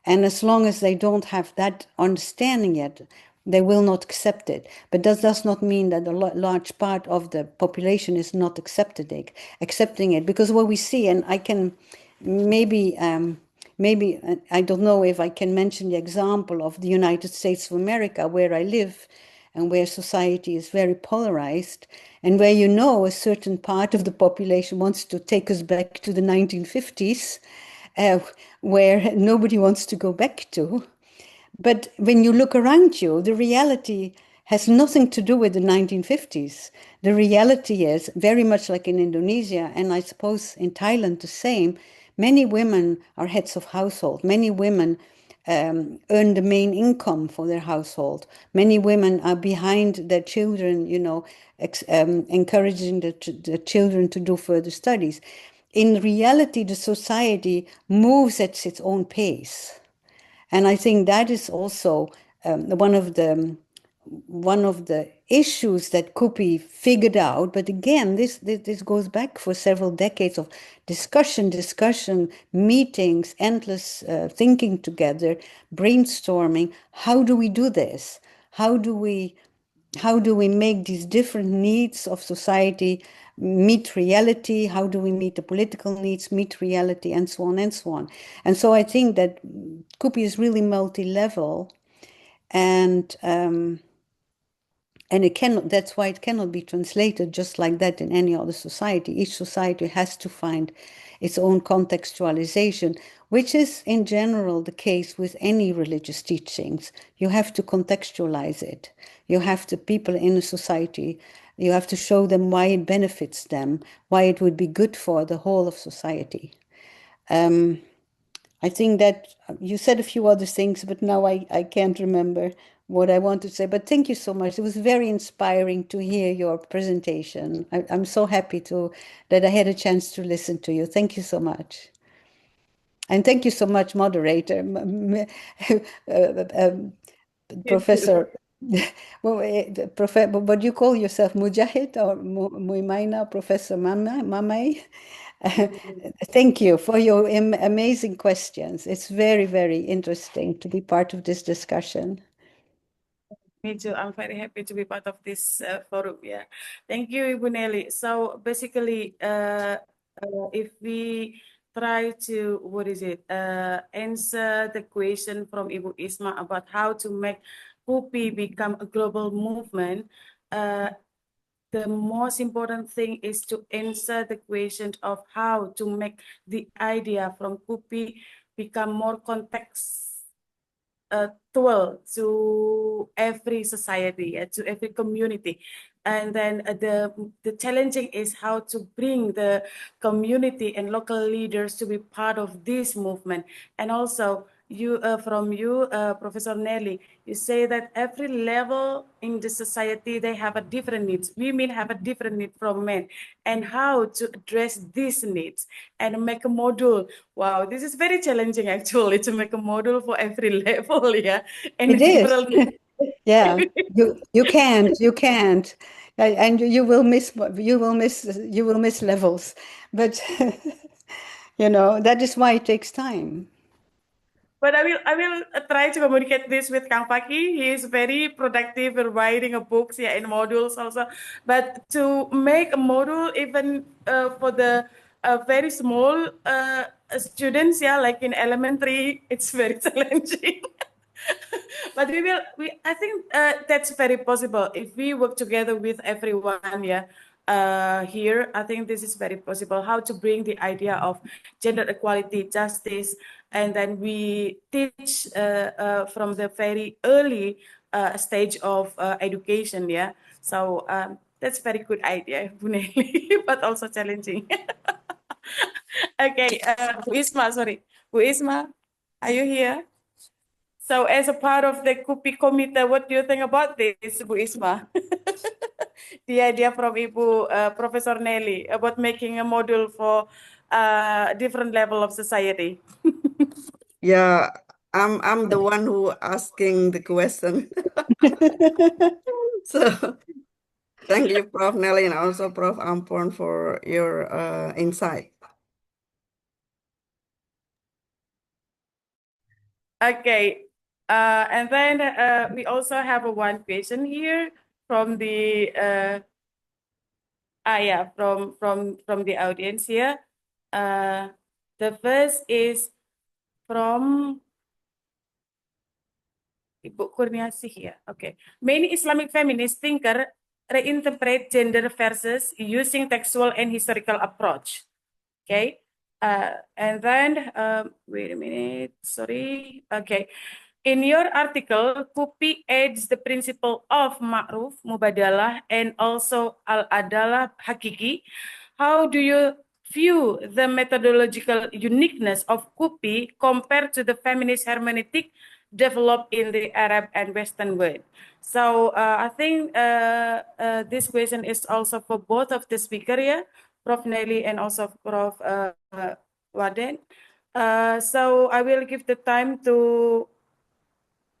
S1: And as long as they don't have that understanding yet, they will not accept it. But that does not mean that a large part of the population is not accepting it. Because what we see, and I can maybe I don't know if I can mention the example of the United States of America, where I live, and where society is very polarized, and where a certain part of the population wants to take us back to the 1950s, where nobody wants to go back to. But when you look around you, the reality has nothing to do with the 1950s. The reality is very much like in Indonesia, and I suppose in Thailand the same. Many women are heads of household. Many women earn the main income for their household. Many women are behind their children, encouraging the children to do further studies. In reality, the society moves at its own pace. And I think that is also one of the issues that KUPI figured out. But again, this goes back for several decades of discussion, meetings, endless thinking together, brainstorming. How do we do this? How do we make these different needs of society meet reality? How do we meet the political needs, meet reality, and so on and so on? And so I think that KUPI is really multi-level, and that's why it cannot be translated just like that in any other society. Each society has to find its own contextualization, which is in general the case with any religious teachings. You have to contextualize it. You have to, people in a society, you have to show them why it benefits them, why it would be good for the whole of society. I think that you said a few other things, but now I can't remember what I want to say. But thank you so much. It was very inspiring to hear your presentation. I'm so happy that I had a chance to listen to you. Thank you so much. And thank you so much, moderator, Professor. What do you call yourself, Mujahid or Muimaina, Professor Mamai? Thank you for your amazing questions. It's very, very interesting to be part of this discussion.
S2: Me too. I'm very happy to be part of this forum. Yeah, thank you, Ibu Nelly. So basically, if we try to answer the question from Ibu Isma about how to make KUPI become a global movement, the most important thing is to answer the question of how to make the idea from KUPI become more contextual to every society, to every community. And then the challenging is how to bring the community and local leaders to be part of this movement. And also from you, Professor Nelly, you say that every level in the society, they have a different needs. Women have a different need from men, and how to address these needs and make a module. Wow, this is very challenging actually, to make a module for every level, yeah, and
S1: It
S2: the
S1: is.
S2: different needs.
S1: Yeah, you can't, and you will miss levels, but that is why it takes time.
S2: But I will try to communicate this with Kang Faki. He is very productive in writing a books, yeah, in modules also. But to make a module even for the very small students, yeah, like in elementary, it's very challenging. But I think that's very possible if we work together with everyone, yeah. Here, I think this is very possible. How to bring the idea of gender equality, justice, and then we teach from the very early stage of education, yeah. So that's very good idea, Bu Nelly, but also challenging. Okay, Bu Isma, sorry, Bu Isma, are you here? So as a part of the KUPI committee, what do you think about this, Bu Isma? The idea from Ibu Professor Nelly about making a module for different level of society.
S4: Yeah, I'm the one who asking the question. So thank you, Prof. Nelly, and also Prof. Ampon for your insight.
S2: Okay, and then we also have one question here from the yeah, from the audience here. The first is from Ibu Kurniasih here. Okay. Many Islamic feminist thinkers reinterpret gender versus using textual and historical approach. Okay. And then, wait a minute, sorry. Okay. In your article, Kupi adds the principle of ma'ruf, mubadalah, and also al-adalah hakiki. How do you view the methodological uniqueness of Kupi compared to the feminist hermeneutic developed in the Arab and Western world? So I think this question is also for both of the speaker, yeah, Prof. Nelly and also Prof. Waden. So I will give the time to,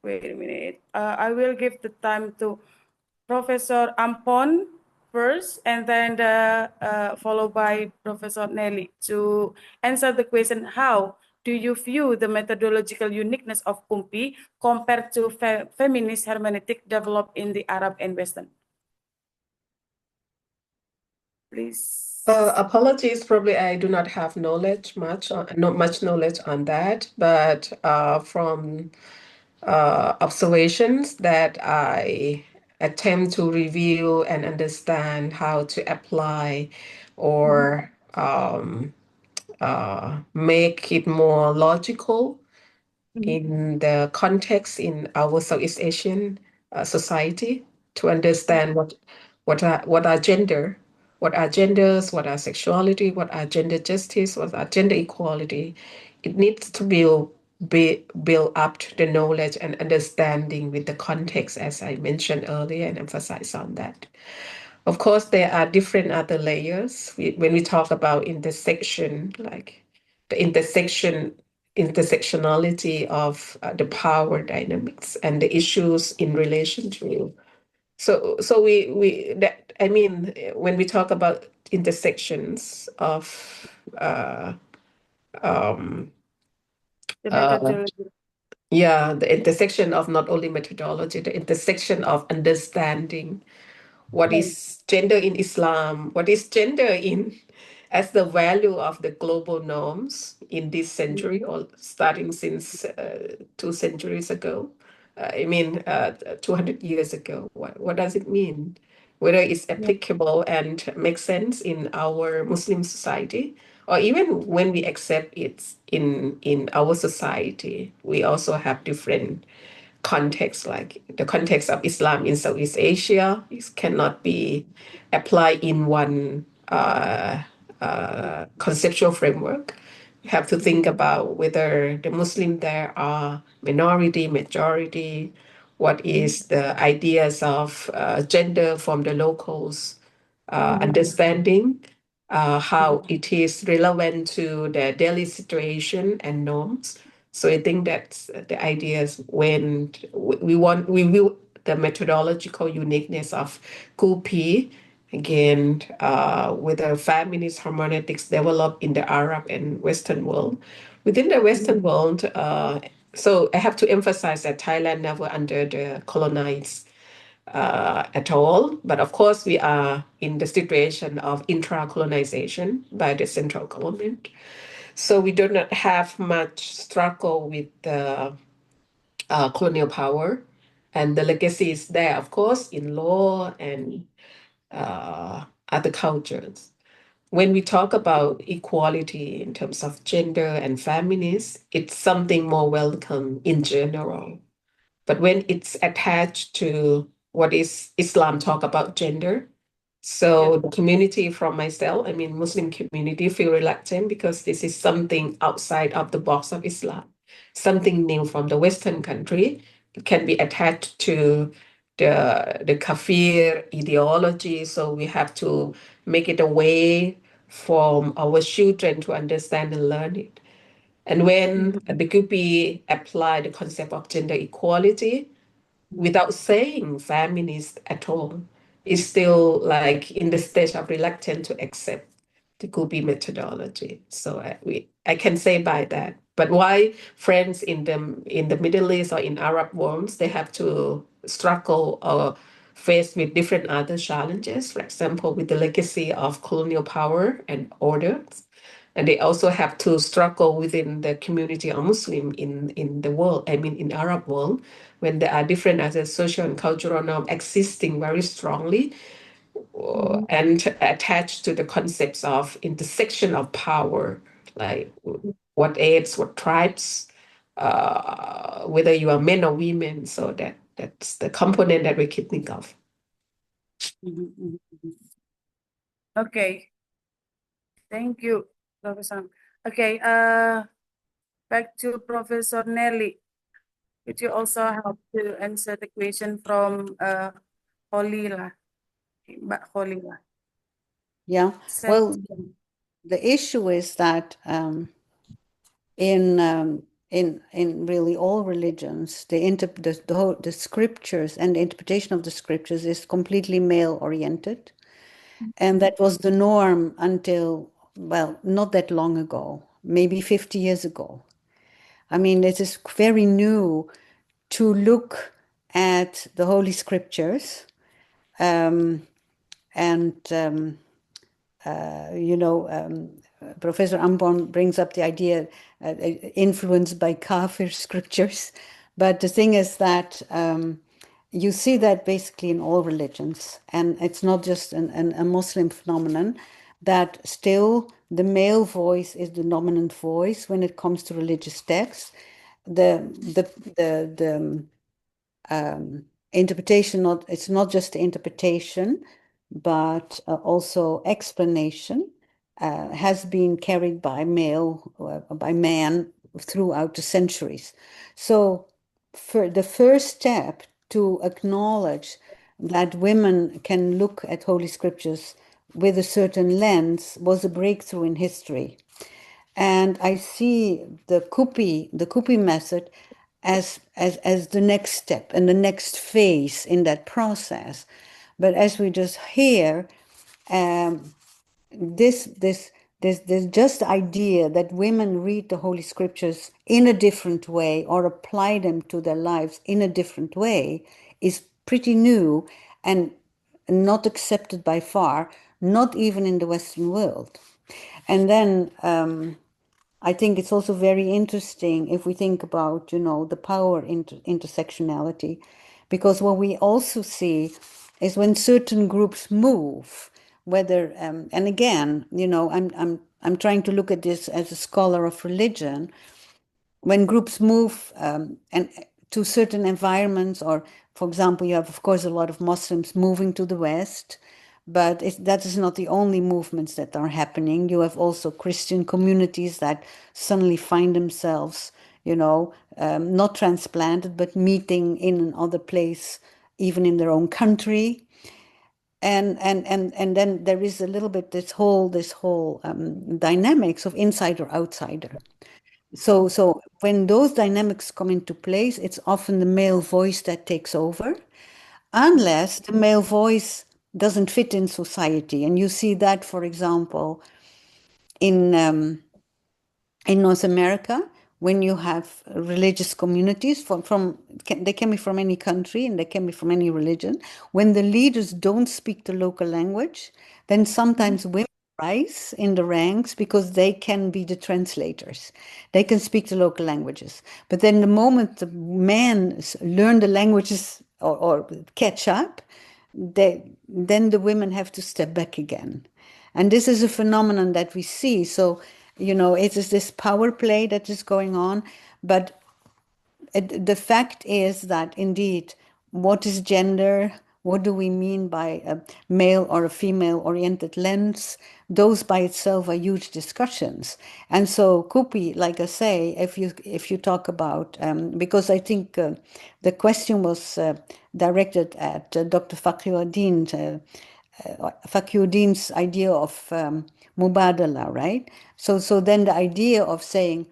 S2: wait a minute. I will give the time to Professor Ampon first, and then followed by Professor Nelly to answer the question, how do you view the methodological uniqueness of Kumpi compared to feminist hermeneutic developed in the Arab and Western? Please.
S3: Apologies, probably I do not have not much knowledge on that, but from observations that I attempt to review and understand how to apply or make it more logical in the context in our Southeast Asian society to understand what are gender, what are genders, what are sexuality, what are gender justice, what are gender equality. It needs to be build up to the knowledge and understanding with the context, as I mentioned earlier, and emphasize on that. Of course, there are different other layers. When we talk about intersection, like the intersectionality of the power dynamics and the issues in relation to. So we that I mean, when we talk about intersections of
S2: The
S3: uh,
S2: methodology.
S3: yeah, the intersection of not only methodology, the intersection of understanding what is gender in Islam, what is gender in as the value of the global norms in this century, or starting since 2 centuries ago. I mean, 200 years ago. What does it mean? Whether it's applicable and makes sense in our Muslim society, or even when we accept it in our society, we also have different context, like the context of Islam in Southeast Asia, it cannot be applied in one conceptual framework. You have to think about whether the Muslim there are minority, majority, what is the ideas of gender from the locals, understanding how it is relevant to their daily situation and norms. So I think that's the ideas when we will the methodological uniqueness of Kupi, again, with the feminist hermeneutics developed in the Arab and Western world. Within the Western world, so I have to emphasize that Thailand never under the colonized at all. But of course, we are in the situation of intra-colonization by the central government. So we do not have much struggle with the colonial power. And the legacy is there, of course, in law and other cultures. When we talk about equality in terms of gender and feminist, it's something more welcome in general. But when it's attached to what is Islam talk about gender, so the community from myself, I mean Muslim community, feel reluctant because this is something outside of the box of Islam, something new from the Western country. It can be attached to the kafir ideology, so we have to make it a way for our children to understand and learn it. And when the Gupi apply the concept of gender equality without saying feminist at all, is still like in the stage of reluctant to accept the Gupi methodology. So I can say by that. But why friends in the Middle East or in Arab worlds, they have to struggle or face with different other challenges, for example, with the legacy of colonial power and orders. And they also have to struggle within the community of Muslim in the world, I mean, in Arab world, when there are different other social and cultural norms existing very strongly and attached to the concepts of intersection of power, like what aids, what tribes, whether you are men or women. So that's the component that we keep think of.
S2: Okay. Thank you, Professor. Okay, back to Professor Nelly. Could you also help to answer the question from Holila, Mbak Holila?
S1: Yeah. Well, the issue is that in really all religions, the scriptures and the interpretation of the scriptures is completely male oriented, and that was the norm until, well, not that long ago, maybe 50 years ago. I mean, it is very new to look at the Holy Scriptures, and Professor Ampon brings up the idea influenced by Kafir scriptures. But the thing is that you see that basically in all religions, and it's not just a Muslim phenomenon, that still the male voice is the dominant voice when it comes to religious texts. The interpretation, it's not just the interpretation, but also explanation has been carried by by man throughout the centuries. So for the first step to acknowledge that women can look at Holy Scriptures with a certain lens was a breakthrough in history. And I see the Kupi method as the next step and the next phase in that process. But as we just hear, this just idea that women read the Holy Scriptures in a different way or apply them to their lives in a different way is pretty new and not accepted by far, not even in the Western world. And then I think it's also very interesting if we think about, the power intersectionality, because what we also see is when certain groups move, whether and again, I'm trying to look at this as a scholar of religion. When groups move and to certain environments, or for example, you have, of course, a lot of Muslims moving to the West, but that is not the only movements that are happening. You have also Christian communities that suddenly find themselves, not transplanted, but meeting in another place, even in their own country. And then there is a little bit this whole dynamics of insider outsider. So when those dynamics come into place, it's often the male voice that takes over, unless the male voice doesn't fit in society. And you see that, for example, in North America, when you have religious communities they can be from any country and they can be from any religion. When the leaders don't speak the local language, then sometimes women rise in the ranks because they can be the translators. They can speak the local languages. But then the moment the men learn the languages or catch up, then the women have to step back again. And this is a phenomenon that we see. So, it is this power play that is going on. But the fact is that indeed, what is gender? What do we mean by a male or a female oriented lens? Those by itself are huge discussions. And so Kupi, like I say, if you talk about, because I think the question was directed at Dr. Fakhruddin's idea of Mubadala, right? So then the idea of saying,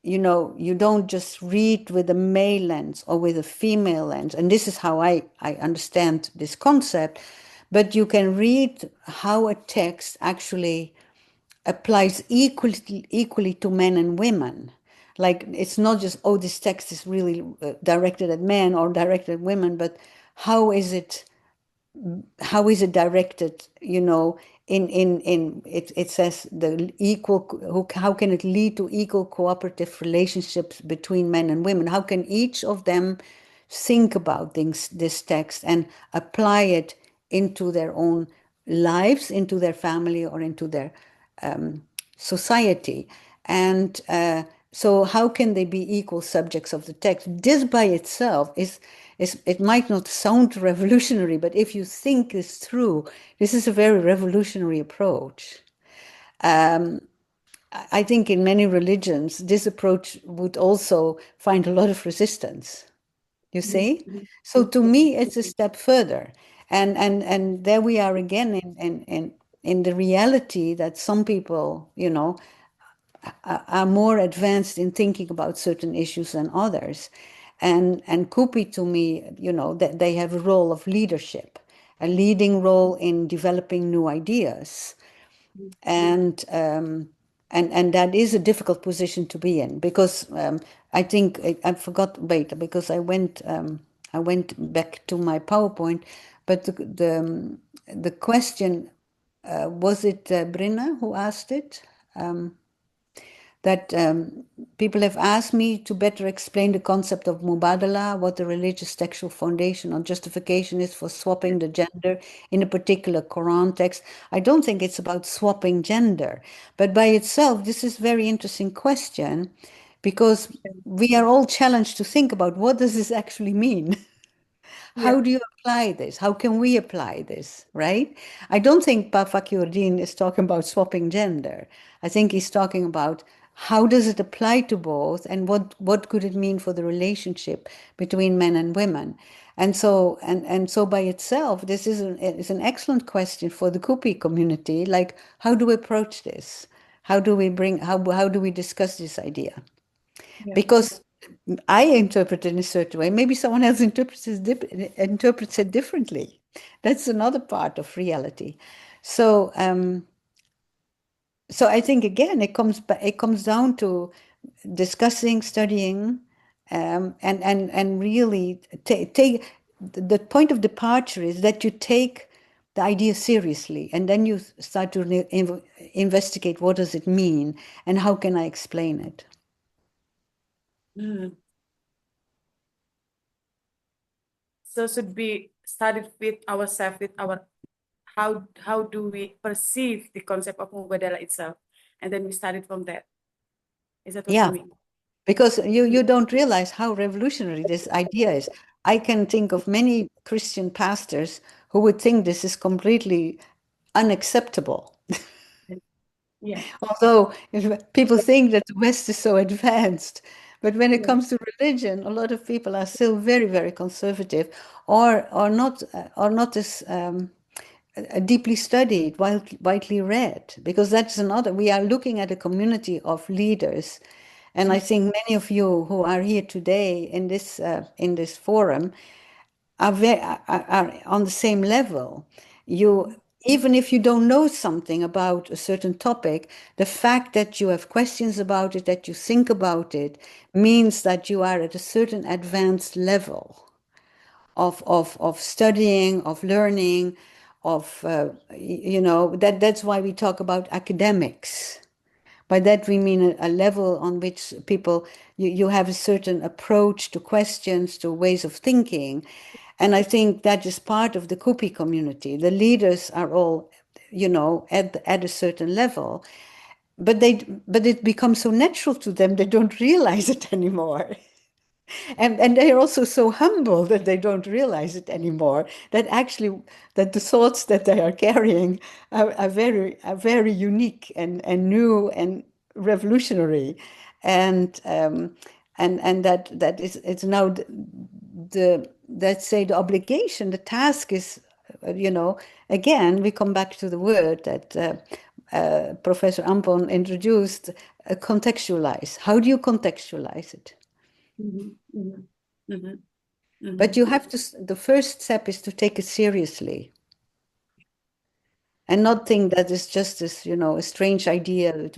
S1: you don't just read with a male lens or with a female lens, and this is how I understand this concept, but you can read how a text actually applies equally to men and women. Like, it's not just, oh, this text is really directed at men or directed at women, but how is it directed, it says the equal, how can it lead to equal cooperative relationships between men and women? How can each of them think about this text and apply it into their own lives, into their family, or into their society? And so how can they be equal subjects of the text? This by itself it might not sound revolutionary, but if you think this through, this is a very revolutionary approach. I think in many religions, this approach would also find a lot of resistance, you see? So to me, it's a step further. And there we are again in the reality that some people, are more advanced in thinking about certain issues than others. And Kupi, to me, that they have a role of leadership, a leading role in developing new ideas. And that is a difficult position to be in, because I think I forgot, wait, because I went back to my PowerPoint, but the question, was it Brinna who asked it? That people have asked me to better explain the concept of Mubadala, what the religious textual foundation or justification is for swapping the gender in a particular Quran text. I don't think it's about swapping gender, but by itself, this is a very interesting question, because we are all challenged to think about, what does this actually mean? How do you apply this? How can we apply this, right? I don't think Fakhruddin is talking about swapping gender. I think he's talking about how does it apply to both, and what could it mean for the relationship between men and women? And so by itself, this is an excellent question for the Kupi community. Like, how do we approach this? How do we discuss this idea? Because I interpret it in a certain way. Maybe someone else interprets it differently. That's another part of reality. So, so I think again, it comes down to discussing, studying, and really take the point of departure is that you take the idea seriously, and then you start to investigate, what does it mean, and how can I explain it.
S2: So should be started with ourselves, with our how do we perceive the concept of Mubadala itself, and then we started from that. Is that what you mean?
S1: because you don't realize how revolutionary this idea is. I can think of many Christian pastors who would think this is completely unacceptable.
S2: Yeah.
S1: Although if people think that the West is so advanced, but when it
S2: Yeah.
S1: comes to religion, a lot of people are still very, very conservative, or not as deeply studied, widely read, because that's another. We are looking at a community of leaders, and I think many of you who are here today in this forum are on the same level. Even if you don't know something about a certain topic, the fact that you have questions about it, that you think about it, means that you are at a certain advanced level of studying, of learning, that's why we talk about academics. By that we mean a level on which you have a certain approach to questions, to ways of thinking. And I think that is part of the Kupi community. The leaders are all, at a certain level, but it becomes so natural to them, they don't realize it anymore. And they are also so humble that they don't realize it anymore, that the thoughts that they are carrying are very unique and new and revolutionary. And that is, it's now let's say, the obligation, the task is, again we come back to the word that Professor Ampon introduced, contextualize. How do you contextualize it? But you have to, the first step is to take it seriously and not think that it's just this, a strange idea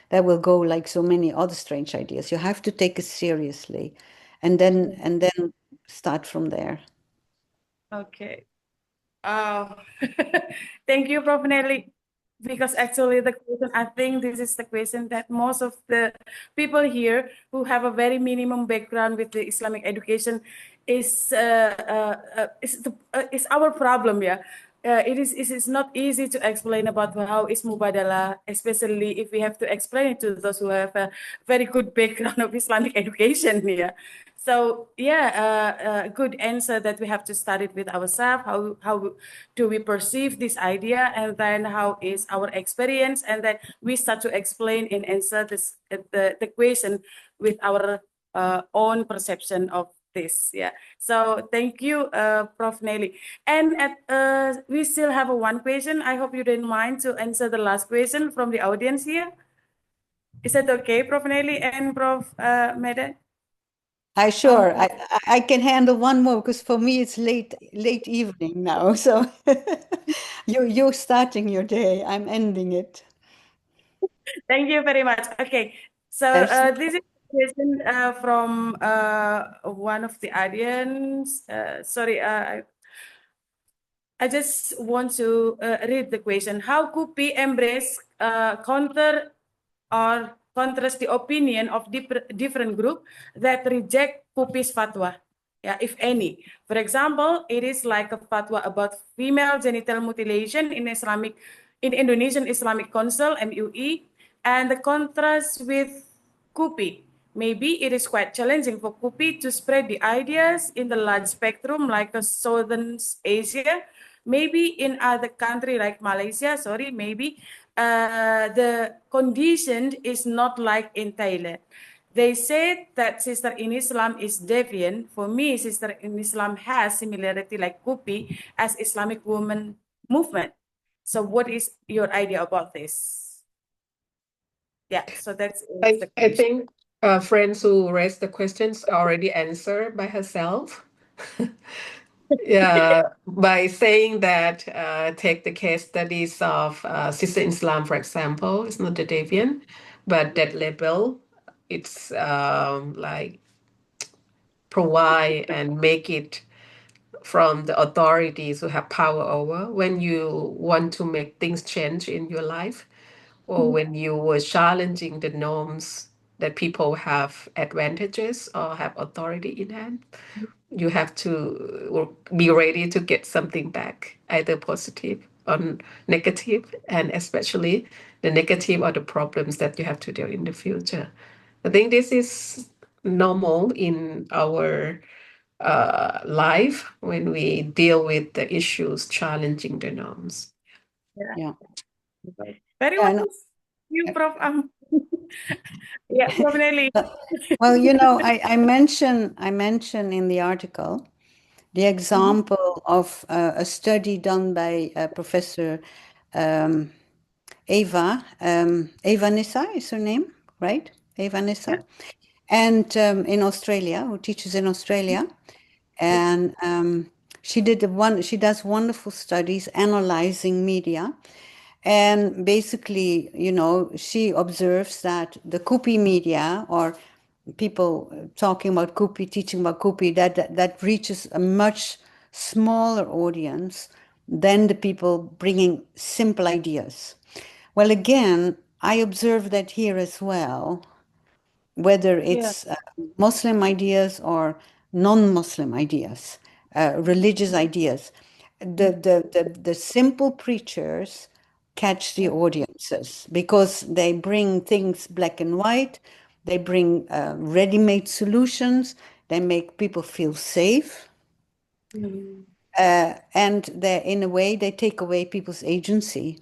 S1: that will go like so many other strange ideas. You have to take it seriously and then start from there.
S2: Okay. Oh, thank you, Prof. Nelly. Because actually, the question, I think this is the question that most of the people here who have a very minimum background with the Islamic education is our problem. Yeah, it is not easy to explain about how is mubadalah, especially if we have to explain it to those who have a very good background of Islamic education. Yeah. So yeah, good answer that we have to start it with ourselves. How do we perceive this idea, and then how is our experience, and then we start to explain and answer the question with our own perception of this. Yeah. So thank you, Prof. Nelly. And we still have one question. I hope you didn't mind to answer the last question from the audience here. Is that okay, Prof. Nelly and Prof. Medan?
S1: Sure. I can handle one more because for me it's late evening now. So you're starting your day. I'm ending it.
S2: Thank you very much. Okay, so
S1: Yes.
S2: this is a question from one of the audience. Sorry, I just want to read the question. How could we embrace, counter or contrast the opinion of different group that reject Pupi's fatwa? Yeah, if any. For example, it is like a fatwa about female genital mutilation in Indonesian Islamic Council (MUI), and the contrast with Kupi. Maybe it is quite challenging for Kupi to spread the ideas in the large spectrum like Southern Asia. Maybe in other country like Malaysia, maybe the condition is not like in Thailand. They said that Sister in Islam is deviant. For me, Sister in Islam has similarity like Kupi as Islamic woman movement. So what is your idea about this? Yeah, so that's the
S3: I
S2: question.
S3: think friends who raised the questions already answered by herself. Yeah, by saying that, take the case studies of Sister Islam, for example, it's not the deviant, but that label, it's like provide and make it from the authorities who have power over when you want to make things change in your life, or when you were challenging the norms that people have advantages or have authority in hand, you have to be ready to get something back, either positive or negative, and especially the negative or the problems that you have to deal in the future. I think this is normal in our life when we deal with the issues challenging the norms.
S2: Yeah.
S1: Yeah.
S2: Very
S1: Yeah,
S2: well.
S1: no,
S2: You, Prof. Yeah, Prof. Nelly.
S1: well, I mention in the article the example of a study done by Professor um, Eva Nissa is her name, right? Eva Nissa.
S2: Yeah.
S1: And in Australia, who teaches in Australia. And she does wonderful studies analyzing media. And basically, she observes that the Kupi media, or people talking about Kupi, teaching about Kupi, that reaches a much smaller audience than the people bringing simple ideas. Well, again, I observe that here as well, whether
S2: Yeah.
S1: it's Muslim ideas or non-Muslim ideas, religious ideas. The simple preachers catch the audiences because they bring things black and white, they bring ready-made solutions, they make people feel safe,
S2: Mm.
S1: and they, in a way, they take away people's agency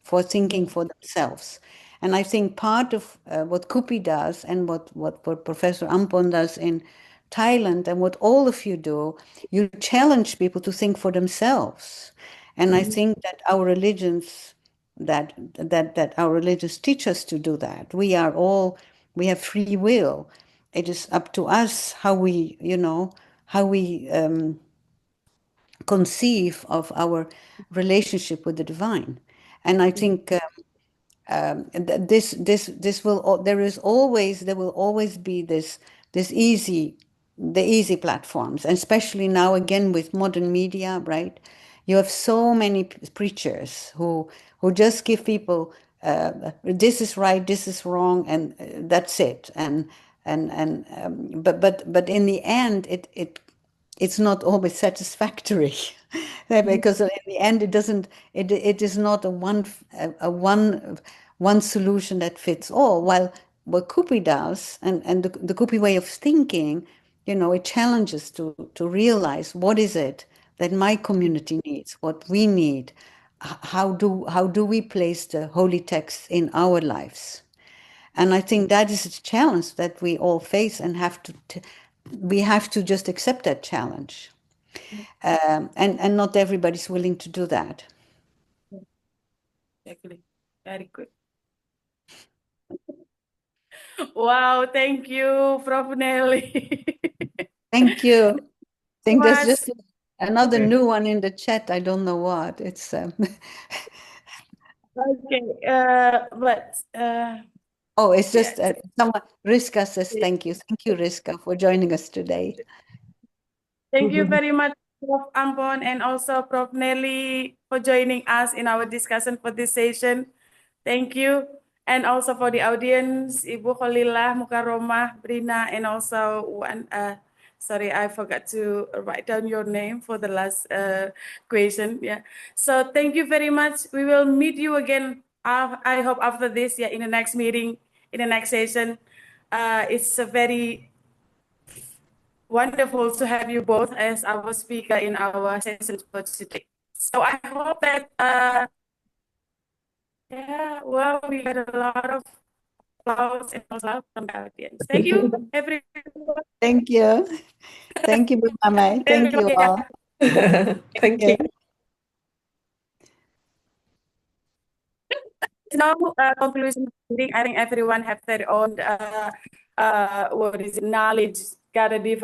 S1: for thinking for themselves. And I think part of what Kupi does and what Professor Ampon does in Thailand and what all of you do, you challenge people to think for themselves. And I think that our religions, that our religions teach us to do that. We have free will. It is up to us how we, how we conceive of our relationship with the divine. And I think this will there will always be this the easy platforms, and especially now again with modern media, right? You have so many preachers who just give people this is right, this is wrong, and that's it. But in the end, it's not always satisfactory. Because in the end it is not one solution that fits all. While what Kupi does, and the Kupi way of thinking, it challenges to realize what is it that my community needs, what we need. How do we place the holy texts in our lives? And I think that is a challenge that we all face and we have to just accept that challenge. And not everybody's willing to do that.
S2: Exactly. Very good. Wow, thank you, Prof. Nelly.
S1: Thank you. I think there's
S2: Much.
S1: just another new one in the chat. I don't know what. It's
S2: Okay. But
S1: oh, it's
S2: yeah.
S1: just someone. Riska says thank you. Thank you, Riska, for joining us today.
S2: Thank you very much, Prof. Ampon, and also Prof. Nelly for joining us in our discussion for this session. Thank you. And also for the audience, Ibu Khalillah, Mukaromah, Brina, and also one, sorry, I forgot to write down your name for the last question. Yeah. So thank you very much. We will meet you again, I hope after this, yeah, in the next meeting, in the next session. It's a very wonderful to have you both as our speaker in our session for today. So I hope that, yeah, well, we got a lot of applause and also from the audience. Thank you, everyone.
S1: Thank you. Thank you, Mama. Thank you all.
S3: Thank you.
S2: No conclusion. I think everyone have their own what is it, knowledge, got a different